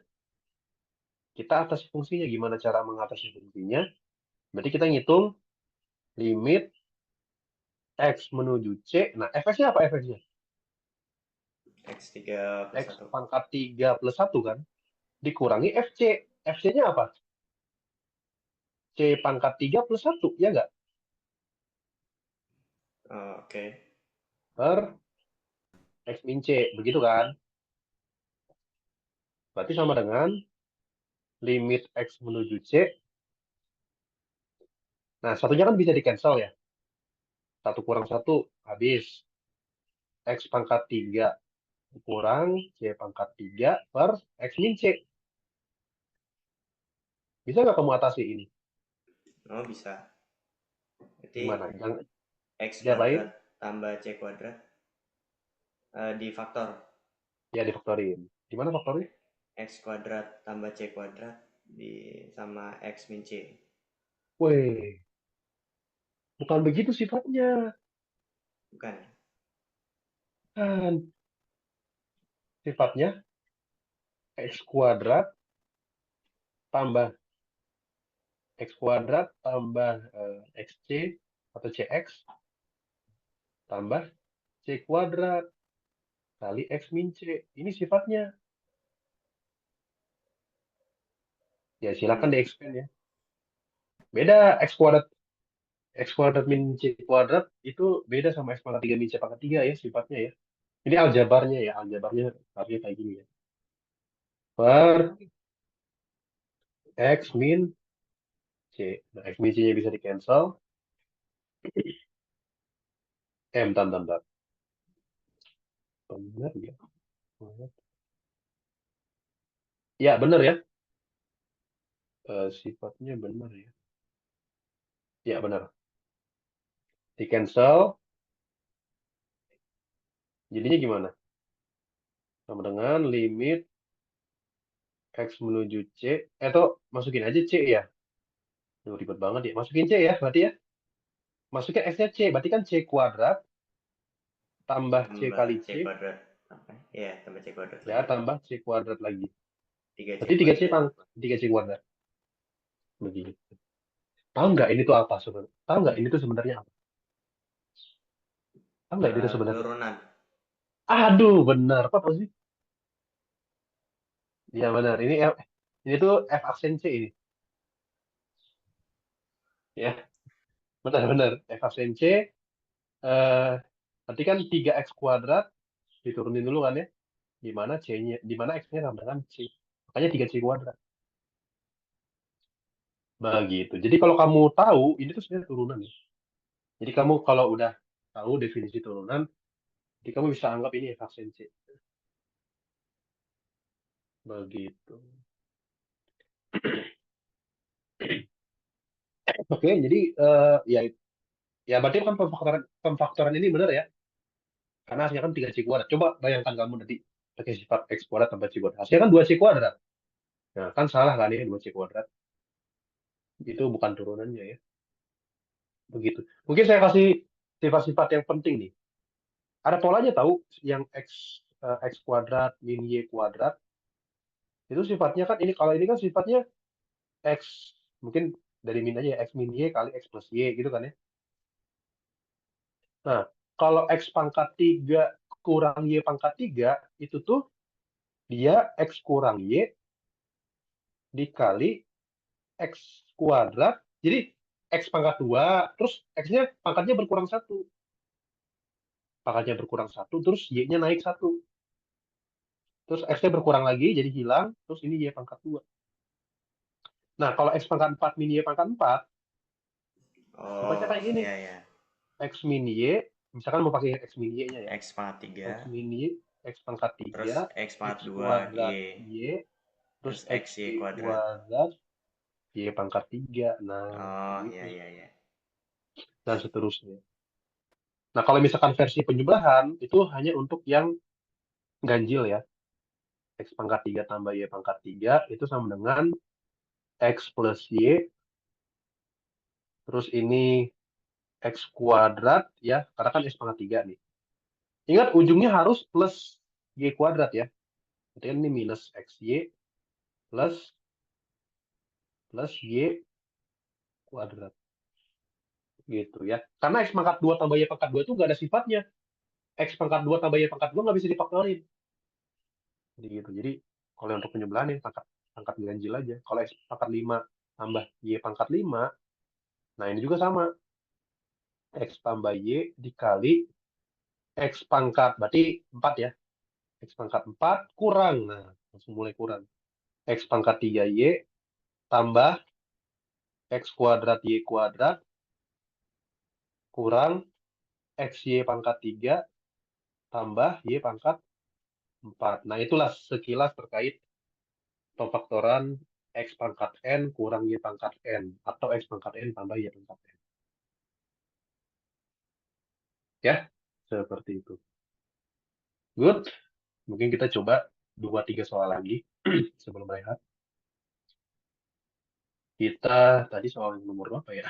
Kita atasi fungsinya. Gimana cara mengatasi fungsinya? Berarti kita ngitung limit X menuju C. Nah, fx-nya apa fx-nya? X3 plus X 1. pangkat 3 plus 1 kan? Dikurangi FC. FC-nya apa? C pangkat 3 plus 1, ya nggak? Oke. Per X min C. Begitu kan? Berarti sama dengan limit X menuju C. Nah, satunya kan bisa di-cancel ya. Satu kurang satu, habis. X pangkat 3 kurang C pangkat 3 per X min C. Bisa nggak kamu atasi ini? Oh, bisa. Berarti Gimana? Jangan X diapain? kuadrat tambah C kuadrat di faktor. Ya, difaktorin. Gimana faktornya? X kuadrat tambah C kuadrat di sama X min C. Weh, bukan begitu sifatnya. Bukan. Kan sifatnya X kuadrat tambah X kuadrat tambah XC atau CX tambah C kuadrat kali X min C. Ini sifatnya. Ya, silakan Hmm. di-expand ya. Beda X kuadrat min C kuadrat itu beda sama X pangkat 3 min C pangkat 3 ya sifatnya ya. Ini aljabarnya ya, aljabarnya harusnya kayak gini ya. Per X min C. Nah, X min C-nya bisa di-cancel. Bentar, bentar, bentar. Benar ya? Ya, benar ya. Sifatnya benar ya. Ya, benar. Di-cancel. Jadinya gimana? Sama dengan limit X menuju C. Atau masukin aja C ya. Duh, ribet banget ya. Masukin C ya, berarti ya. Masukin X-nya C. Berarti kan C kuadrat tambah C Tambah kali C C. kuadrat. Apa? Ya, tambah C kuadrat Ya, lagi. tambah C kuadrat lagi. 3C Berarti 3C kuadrat. 3C kuadrat. Begitu. Tahu nggak ini tuh apa sebenarnya? Tahu nggak ini tuh sebenarnya apa? Tahu nggak ini tuh sebenarnya apa? Penurunan. Aduh, benar. Apa sih? Iya, benar. Ini tuh F aksen C ini. Ya, benar-benar. F aksen C. Eh, Berarti kan 3X kuadrat. Diturunin dulu kan ya. Di mana X-nya sama dengan C. Makanya 3C kuadrat. Begitu. Jadi kalau kamu tahu, ini tuh sebenarnya turunan ya. Jadi kamu kalau udah tahu definisi turunan, jadi kamu bisa anggap ini F aksen C. Begitu. Oke, jadi ya ya berarti kan pemfaktoran ini benar ya. Karena hasilnya kan 3C kuadrat. Coba bayangkan kamu nanti pakai sifat X kuadrat tambah C kuadrat. Hasilnya kan 2C kuadrat. Nah, kan salah kan ya 2C kuadrat. Itu bukan turunannya ya. Begitu. Mungkin saya kasih sifat-sifat yang penting nih. Ada polanya tahu yang X kuadrat min Y kuadrat. Itu sifatnya kan ini kalau ini kan sifatnya X mungkin dari min aja ya X min Y kali X plus Y gitu kan ya. Nah, kalau X pangkat 3 kurang Y pangkat 3 itu tuh dia X kurang Y dikali X kuadrat. Jadi X pangkat 2, terus X-nya pangkatnya berkurang 1. Pangkatnya berkurang 1, terus Y-nya naik 1. Terus X-nya berkurang lagi, jadi hilang, terus ini Y pangkat 2. Nah, kalau X pangkat 4 min Y pangkat 4, pokoknya Oh, kayak gini. iya ya. X min Y, misalkan mau pakai X min Y-nya ya. X pangkat 3, X min Y, X pangkat terus 3, X pangkat X 2 kuadrat Y, Y, terus terus X X Y Y kuadrat. kuadrat Y pangkat 3. Nah, Oh, iya gitu. iya iya. Dan seterusnya. Nah, kalau misalkan versi penjumlahan, itu hanya untuk yang ganjil ya. X pangkat 3 tambah Y pangkat 3 itu sama dengan X plus Y, terus ini X kuadrat ya, karena kan X pangkat 3 nih. Ingat ujungnya harus plus Y kuadrat ya. Berarti kan ini minus XY plus Y kuadrat. Gitu ya. Karena X pangkat 2 tambah Y pangkat 2 itu nggak ada sifatnya. X pangkat 2 tambah Y pangkat 2 nggak bisa difaktorin. Jadi gitu. Jadi kalau untuk penjumlahan ini pangkat ganjil aja. Kalau X pangkat 5 tambah Y pangkat 5, nah ini juga sama. X tambah Y dikali X pangkat, berarti 4 ya. X pangkat 4 kurang. Nah, langsung mulai kurang. X pangkat 3Y tambah X kuadrat Y kuadrat kurang XY pangkat 3 tambah Y pangkat 4. Nah, itulah sekilas terkait pemfaktoran X pangkat N kurang Y pangkat N. Atau X pangkat N tambah Y pangkat N. Ya, seperti itu. Good. Mungkin kita coba 2-3 soal lagi sebelum rehat. Kita tadi soal nomor berapa ya?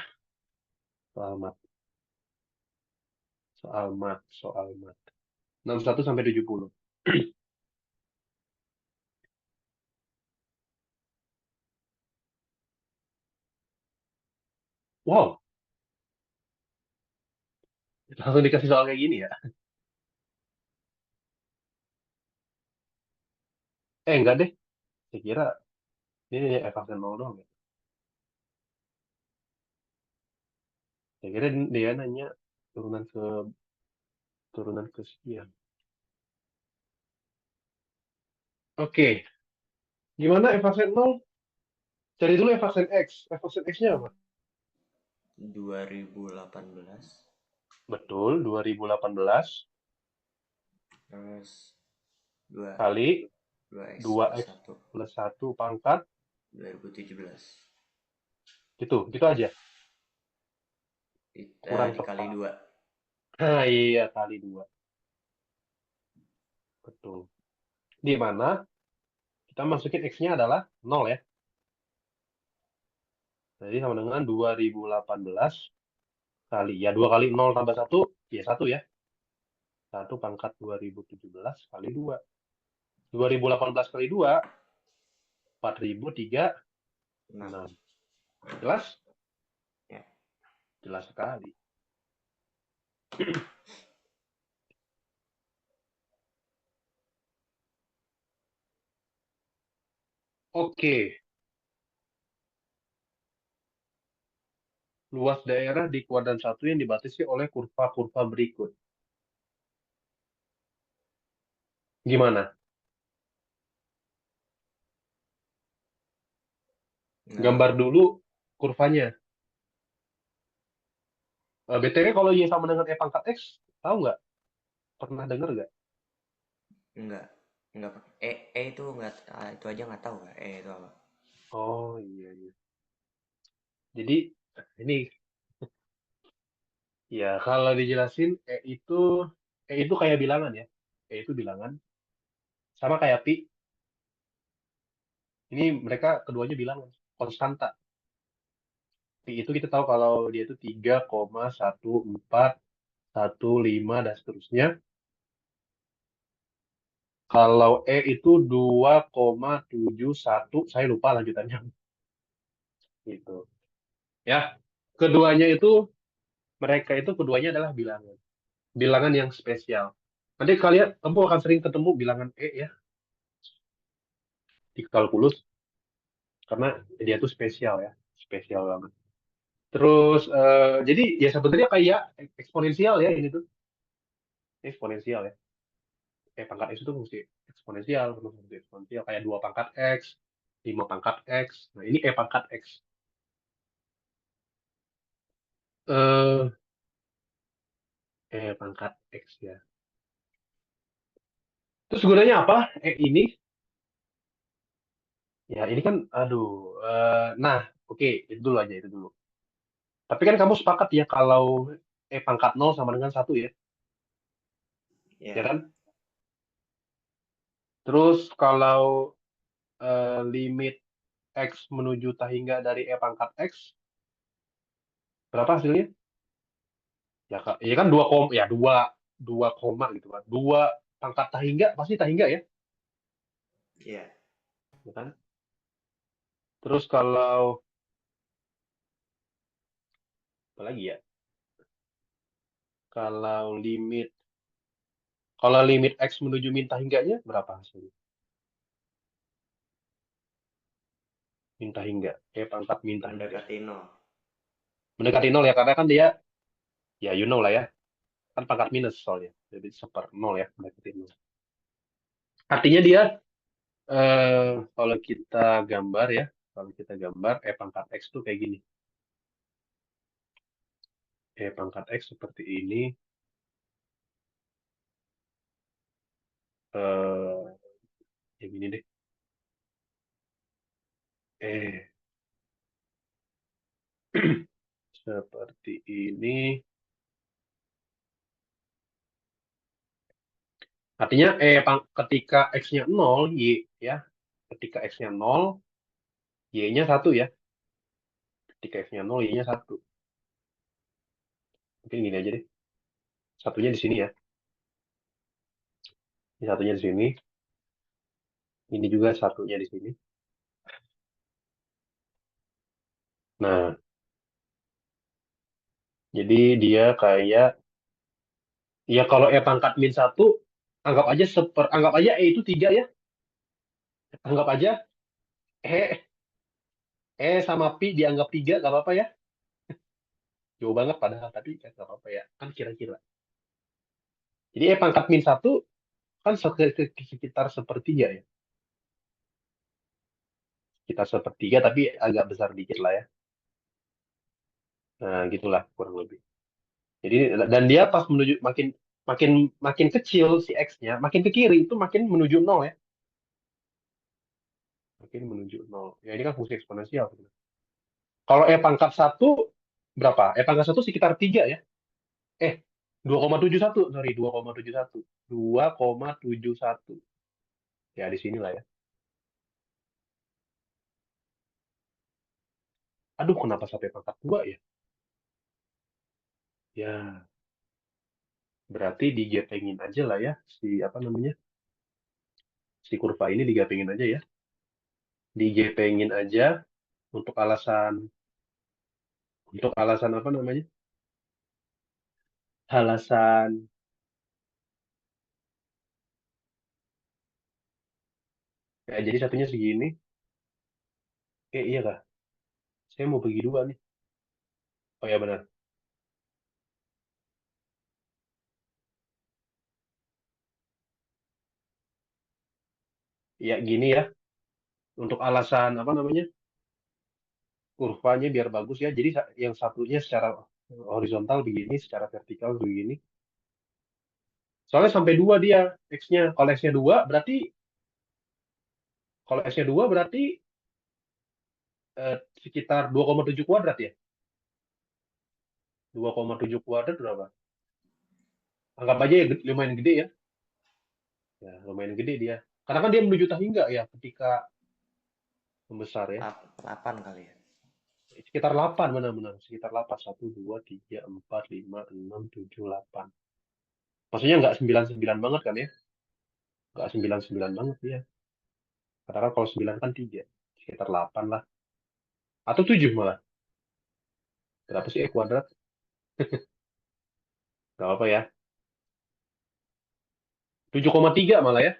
Soal mat. Soal mat. 61 sampai 70. Wow, langsung dikasih soal kayak gini ya? Enggak deh. Saya kira ini evaksin nol doang ya. Saya kira dia nanya turunan ke turunan ke sekian. Oke, gimana evaksin nol? Cari dulu evaksin X. Evaksin X-nya apa? 2018, Betul, 2018 terus 2 kali 2x plus 2X 1, plus 1 pangkat. 2017. Gitu aja. Kurang Dikali tepat. 2. Nah, iya, kali 2. Betul. Di mana kita masukin X-nya adalah 0 ya. Jadi sama dengan 2018 kali. Ya, 2 kali 0 tambah 1, ya 1 ya. 1 pangkat 2017 kali 2. 2018 kali 2, 4036. 6. Jelas? Ya. Jelas sekali. Oke, luas daerah di kuadran 1 yang dibatasi oleh kurva-kurva berikut. Gimana? Gambar Nah, dulu kurvanya. BTW kalau Y sama dengan E pangkat X, tahu nggak? Pernah dengar nggak? enggak. Enggak pakai. Itu enggak, itu aja nggak tahu ya. Itu apa? Oh iya, iya. Jadi ini ya kalau dijelasin E itu kayak bilangan ya. E itu bilangan sama kayak pi. Ini mereka keduanya bilangan konstanta. Pi itu kita tahu kalau dia itu 3,1415 dan seterusnya. Kalau E itu 2,71, saya lupa lanjutannya gitu. Ya, keduanya itu mereka itu keduanya adalah bilangan. Bilangan yang spesial. Nanti kalian, kamu akan sering ketemu bilangan E ya di kalkulus, karena dia tuh spesial ya, spesial banget. Terus, jadi ya sebenarnya kayak eksponensial ya ini tuh, eksponensial ya. Pangkat X itu fungsi eksponensial, fungsi eksponensial kayak 2 pangkat X, 5 pangkat X. Nah, ini pangkat X. Eh, pangkat X ya. Terus gunanya apa? Ini, ya ini kan, aduh. Nah, oke, itu dulu aja, itu dulu. Tapi kan kamu sepakat ya kalau pangkat nol sama dengan satu ya, ya Ya, kan? Terus kalau limit X menuju hingga dari pangkat X, berapa hasilnya? Ya, Kak, ya kan 2 koma, ya 2 koma gitu kan. 2 pangkat tahingga, pasti tahingga ya, ya. ya kan? Terus kalau, apa lagi ya? Kalau limit, kalau limit X menuju min tahingganya, berapa hasilnya? Min tahingga, pangkat min tahingga. Mendekati nol. Mendekati nol ya, karena kan dia, ya you know lah ya, kan pangkat minus soalnya. Jadi seper nol ya, mendekati nol. Artinya dia, kalau kita gambar ya, kalau kita gambar pangkat X tuh kayak gini. Pangkat X seperti ini. eh Yang gini deh. Eh, seperti ini. Artinya ketika X-nya 0, Y ya. Ketika X-nya 0, Y-nya 1 ya. Ketika X-nya 0, Y-nya 1. Mungkin gini aja deh. Satunya di sini ya. Ini satunya di sini. Ini juga satunya di sini. Nah, jadi dia kayak, ya kalau pangkat min 1, anggap aja itu 3 ya. Anggap aja E, sama pi dianggap 3, gak apa-apa ya. Jauh banget padahal, tapi gak apa-apa ya. Kan kira-kira. Jadi pangkat min 1 kan sekitar sepertiga ya. Sekitar sepertiga, tapi agak besar dikit lah ya. Nah, gitulah kurang lebih. Jadi, dan dia pas menuju makin makin makin kecil si X-nya, makin ke kiri itu makin menuju nol ya. Makin menuju nol. Ya ini kan fungsi eksponensial. Kalau pangkat satu berapa? Pangkat satu sekitar 3 ya. Eh, 2,71, sorry, 2,71. 2,71. Ya di sinilah ya. Aduh, kenapa sampai pangkat 2 ya? Ya, berarti digepengin aja lah ya si apa namanya? Si kurva ini digepengin aja ya. Digepengin aja untuk alasan apa namanya? Alasan, ya jadi satunya segini. Iya kah? Saya mau bagi dua nih. Oh ya benar. Ya gini ya. Untuk alasan apa namanya? Kurvanya biar bagus ya. Jadi yang satunya secara horizontal begini, secara vertikal begini. Soalnya sampai dua dia X-nya. Kalau X-nya dua berarti, kalau X-nya dua berarti sekitar 2,7 kuadrat ya. 2,7 kuadrat berapa? Anggap aja ya lumayan gede ya. Ya, lumayan gede dia. Karena kan dia menuju tahingga ya ketika membesar ya. 8 kali ya. Sekitar 8 benar-benar. Sekitar 8. 1, 2, 3, 4, 5, 6, 7, 8. Maksudnya nggak 99 banget kan ya? Nggak 99 banget ya. Karena kan kalau 9 kan 3. Sekitar 8 lah. Atau 7 malah. Berapa sih kuadrat? Nggak apa-apa ya. 7,3 malah ya.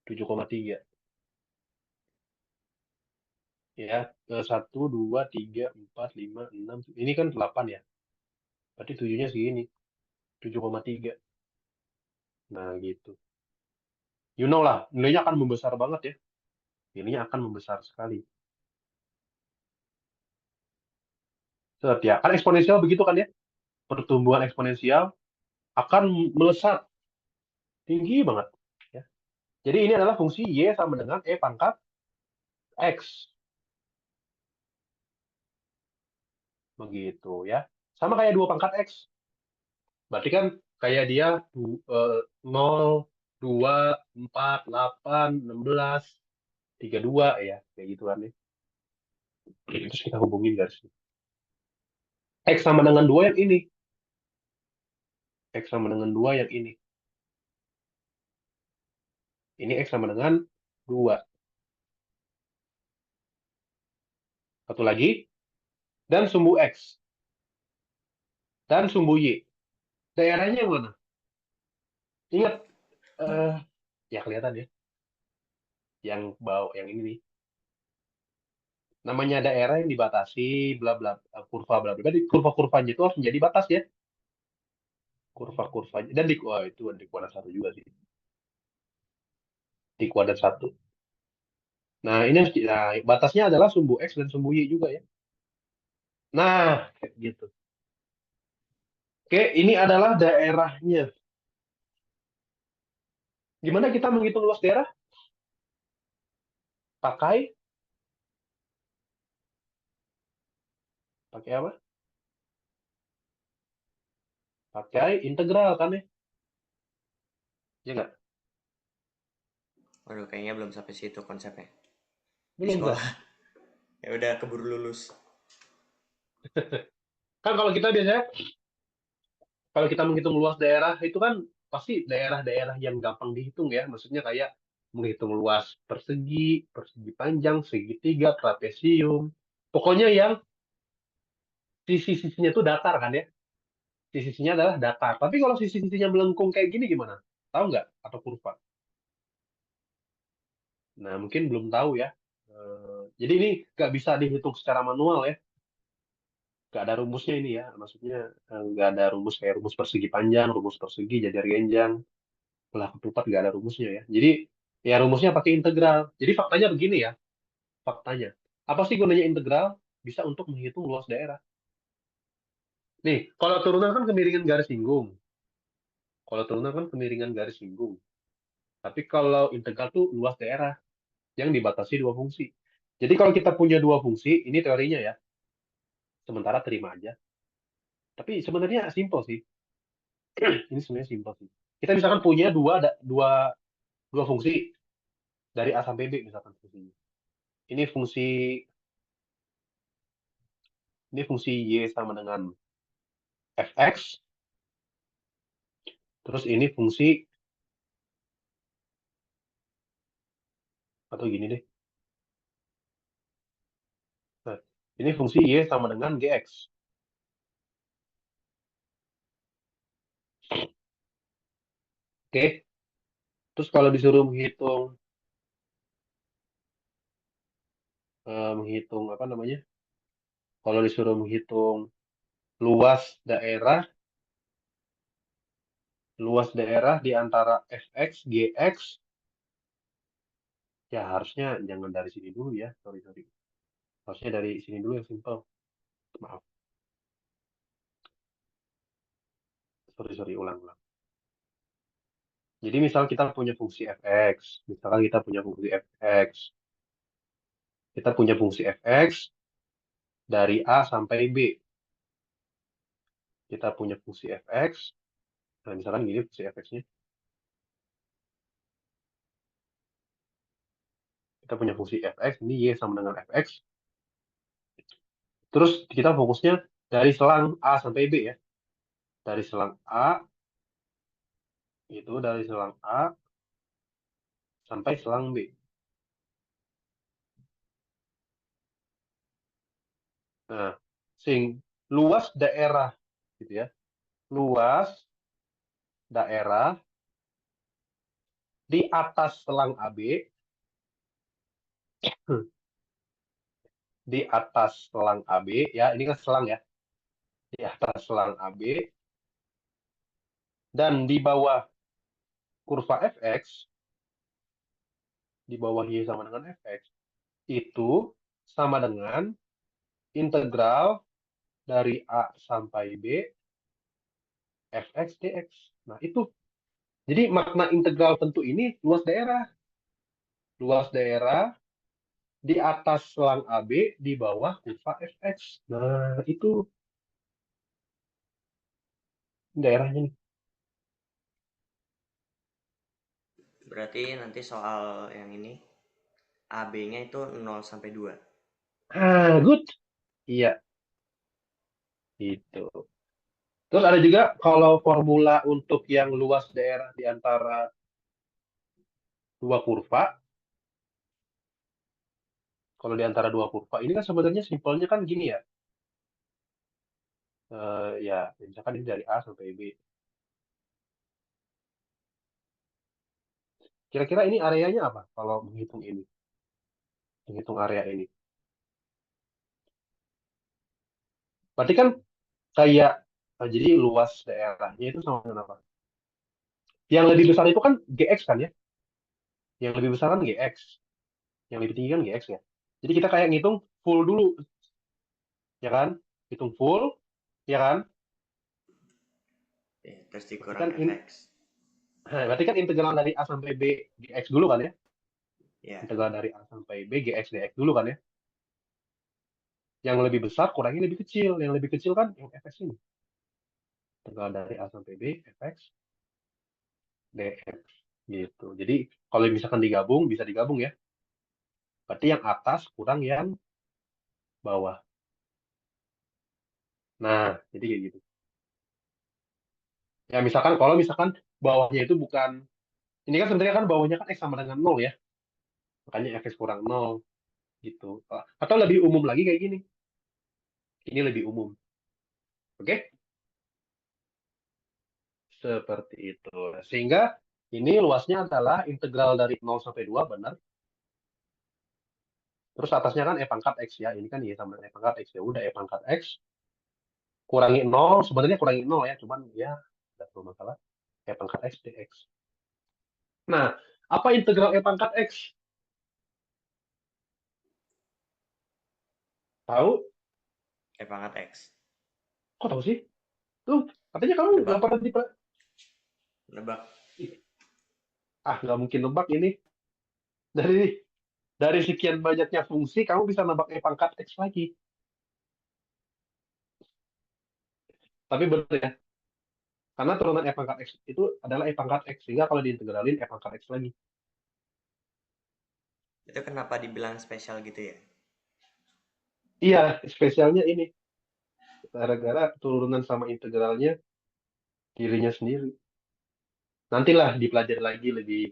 7,3 ya. 1, 2, 3, 4, 5, 6. Ini kan 8 ya. Berarti 7-nya segini. 7,3. Nah gitu. You know lah, nilainya akan membesar banget ya. Nilainya akan membesar sekali. Set ya, kan eksponensial begitu kan ya. Pertumbuhan eksponensial akan melesat tinggi banget. Ya. Jadi ini adalah fungsi Y sama dengan E pangkat X. Begitu ya. Sama kayak 2 pangkat X. Berarti kan kayak dia 0, 2, 4, 8, 16, 32 ya. Kayak gitu kan ya. Terus kita hubungin garisnya. X sama dengan 2 yang ini. X sama dengan 2 yang ini. Ini X sama dengan 2. Satu lagi. Dan sumbu X. Dan sumbu Y. Daerahnya yang mana? Ingat, eh, ya kelihatan ya. Yang bawah, yang ini nih. Namanya daerah yang dibatasi, bla bla, kurva bla bla. Jadi kurva-kurvanya itu harus menjadi batas ya. Kurva-kurvanya. Dan wah, itu di kuadrat satu juga sih. Di kuadrat satu. Nah, ini harus, nah, batasnya adalah sumbu X dan sumbu Y juga ya. Nah, kayak gitu. Oke, ini adalah daerahnya. Gimana kita menghitung luas daerah? Pakai, pakai apa? Pakai integral kan ya? Ya nggak? Waduh, kayaknya belum sampai situ konsepnya. Di Belum sekolah. kah? Ya udah keburu lulus. Kan kalau kita biasanya, kalau kita menghitung luas daerah, itu kan pasti daerah-daerah yang gampang dihitung ya. Maksudnya kayak menghitung luas persegi, persegi panjang, segitiga, trapesium. Pokoknya yang sisi-sisinya itu datar kan ya. Sisi-sisinya adalah datar. Tapi kalau sisi-sisinya melengkung kayak gini gimana? Tahu nggak? Atau kurva? Nah, mungkin belum tahu ya. Jadi ini nggak bisa dihitung secara manual ya. Nggak ada rumusnya ini ya. Maksudnya nggak ada rumus kayak rumus persegi panjang, rumus persegi jajar genjang, belah ketupat nggak ada rumusnya ya. Jadi ya rumusnya pakai integral. Jadi faktanya begini ya. Faktanya. Apa sih gunanya integral? Bisa untuk menghitung luas daerah. Nih, kalau turunan kan kemiringan garis singgung. Kalau turunan kan kemiringan garis singgung. Tapi kalau integral tuh luas daerah yang dibatasi dua fungsi. Jadi kalau kita punya dua fungsi, ini teorinya ya, sementara terima aja. Tapi sebenarnya simpel sih. Ini sebenarnya simpel sih. Kita misalkan punya dua fungsi dari A sampai B misalkan fungsinya. Ini fungsi ini fungsi Y sama dengan fx, terus ini fungsi, atau gini deh. Nah, ini fungsi Y sama dengan gx. Oke. Terus kalau disuruh menghitung apa namanya? Kalau disuruh menghitung luas daerah, luas daerah di antara fx, gx, ya harusnya jangan dari sini dulu ya. Sorry, sorry. Harusnya dari sini dulu yang simpel. Maaf. Sorry, sorry. Ulang, ulang. Jadi misal kita punya fungsi fx. Misalkan kita punya fungsi fx. Kita punya fungsi fx dari A sampai B. Kita punya fungsi fx. Nah, misalkan gini fungsi fx-nya. Kita punya fungsi fx. Ini y sama dengan fx. Terus kita fokusnya dari selang A sampai B ya. Dari selang A, itu dari selang A sampai selang B. Nah, sing luas daerah gitu ya. Luas daerah di atas selang AB, di atas selang AB, ya ini kan selang ya, di atas selang AB, dan di bawah kurva fx, di bawah y sama dengan fx, itu sama dengan integral dari A sampai B fx dx. Nah, itu. Jadi makna integral tentu ini luas daerah. Luas daerah di atas selang AB, di bawah kurva fx. Nah, itu daerahnya nih. Berarti nanti soal yang ini AB-nya itu 0 sampai 2. Ah, good. Iya, itu. Terus ada juga kalau formula untuk yang luas daerah di antara dua kurva, kalau di antara dua kurva ini kan sebenarnya simpelnya kan gini ya. Ya, misalkan ini dari A sampai B. Kira-kira ini areanya apa kalau menghitung ini? Menghitung area ini. Berarti kan kayak, jadi luas daerahnya itu sama dengan apa? Yang lebih besar itu kan GX kan ya? Yang lebih besar kan GX. Yang lebih tinggi kan GX ya? Jadi kita kayak ngitung full dulu, ya kan? Hitung full, ya kan? Ya, terus Berarti dikurang kan FX. berarti kan integral dari A sampai B GX dulu kan ya? Ya, Integral dari A sampai B GX dx dulu kan ya? Yang lebih besar kurangnya lebih kecil. Yang lebih kecil kan yang fx ini. Integral dari A sampai B fx dx gitu. Jadi kalau misalkan digabung bisa digabung ya. Berarti yang atas kurang yang bawah. Nah, jadi kayak gitu. Ya misalkan kalau misalkan bawahnya itu bukan, ini kan sebenarnya kan bawahnya kan x sama dengan 0 ya. Makanya fx kurang 0 gitu. Atau lebih umum lagi kayak gini. Ini lebih umum. Oke? Seperti itu. Sehingga ini luasnya adalah integral dari 0 sampai 2 benar. Terus atasnya kan e pangkat x ya. Ini kan y sama dengan e pangkat x. Ya udah e pangkat x kurangi 0. Sebenarnya kurangi 0 ya. Cuman ya tidak perlu masalah. E pangkat x dx. Nah, apa integral e pangkat x? Tahu? E pangkat X. Kok tahu sih? Tuh, katanya kamu nggak Nebak, pernah di... nebak. Nggak mungkin nebak ini. Dari dari sekian banyaknya fungsi, kamu bisa nebak e pangkat x lagi. Tapi benar ya, karena turunan e pangkat x itu adalah e pangkat x. Sehingga kalau diintegralin e pangkat x lagi. Itu kenapa dibilang spesial gitu ya? Iya, spesialnya ini. Gara-gara turunan sama integralnya dirinya sendiri. Nantilah dipelajari lagi lebih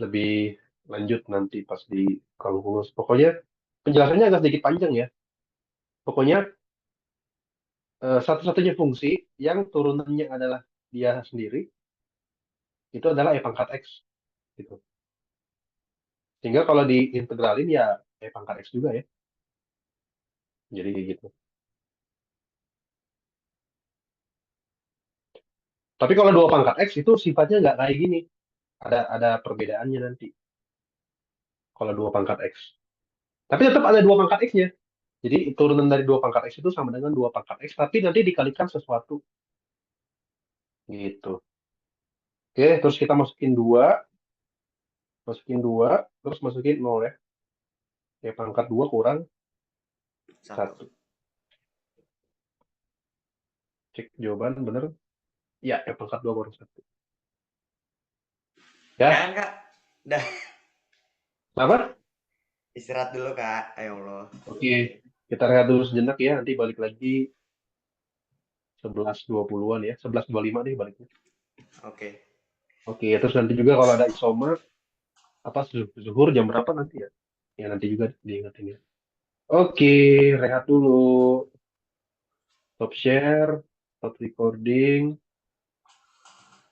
lebih lanjut nanti pas di kalkulus. Pokoknya penjelasannya agak sedikit panjang ya. Pokoknya satu-satunya fungsi yang turunannya adalah dia sendiri itu adalah e pangkat x gitu. Sehingga kalau diintegralin ya e pangkat x juga ya. Jadi kayak gitu. Tapi kalau dua pangkat x itu sifatnya nggak kayak gini. Ada perbedaannya nanti kalau dua pangkat x. Tapi tetap ada dua pangkat x-nya. Jadi turunan dari dua pangkat x itu sama dengan dua pangkat x, tapi nanti dikalikan sesuatu gitu. Oke, terus kita masukin dua, terus masukin nol ya. Ya pangkat dua kurang Satu. satu. Cek jawaban bener. Ya, pangkat dua kurang satu. Jangan Ya, kak. Dah, apa? istirahat dulu kak. Ayo Allah. Oke, kita rehat dulu sejenak ya. Nanti balik lagi 11.20-an ya. 11.25 nih baliknya. Oke. Oke, terus nanti juga kalau ada isoma, apa zuhur jam berapa nanti ya? Ya nanti juga diingetin ya. Oke, rehat dulu. Stop share, stop recording.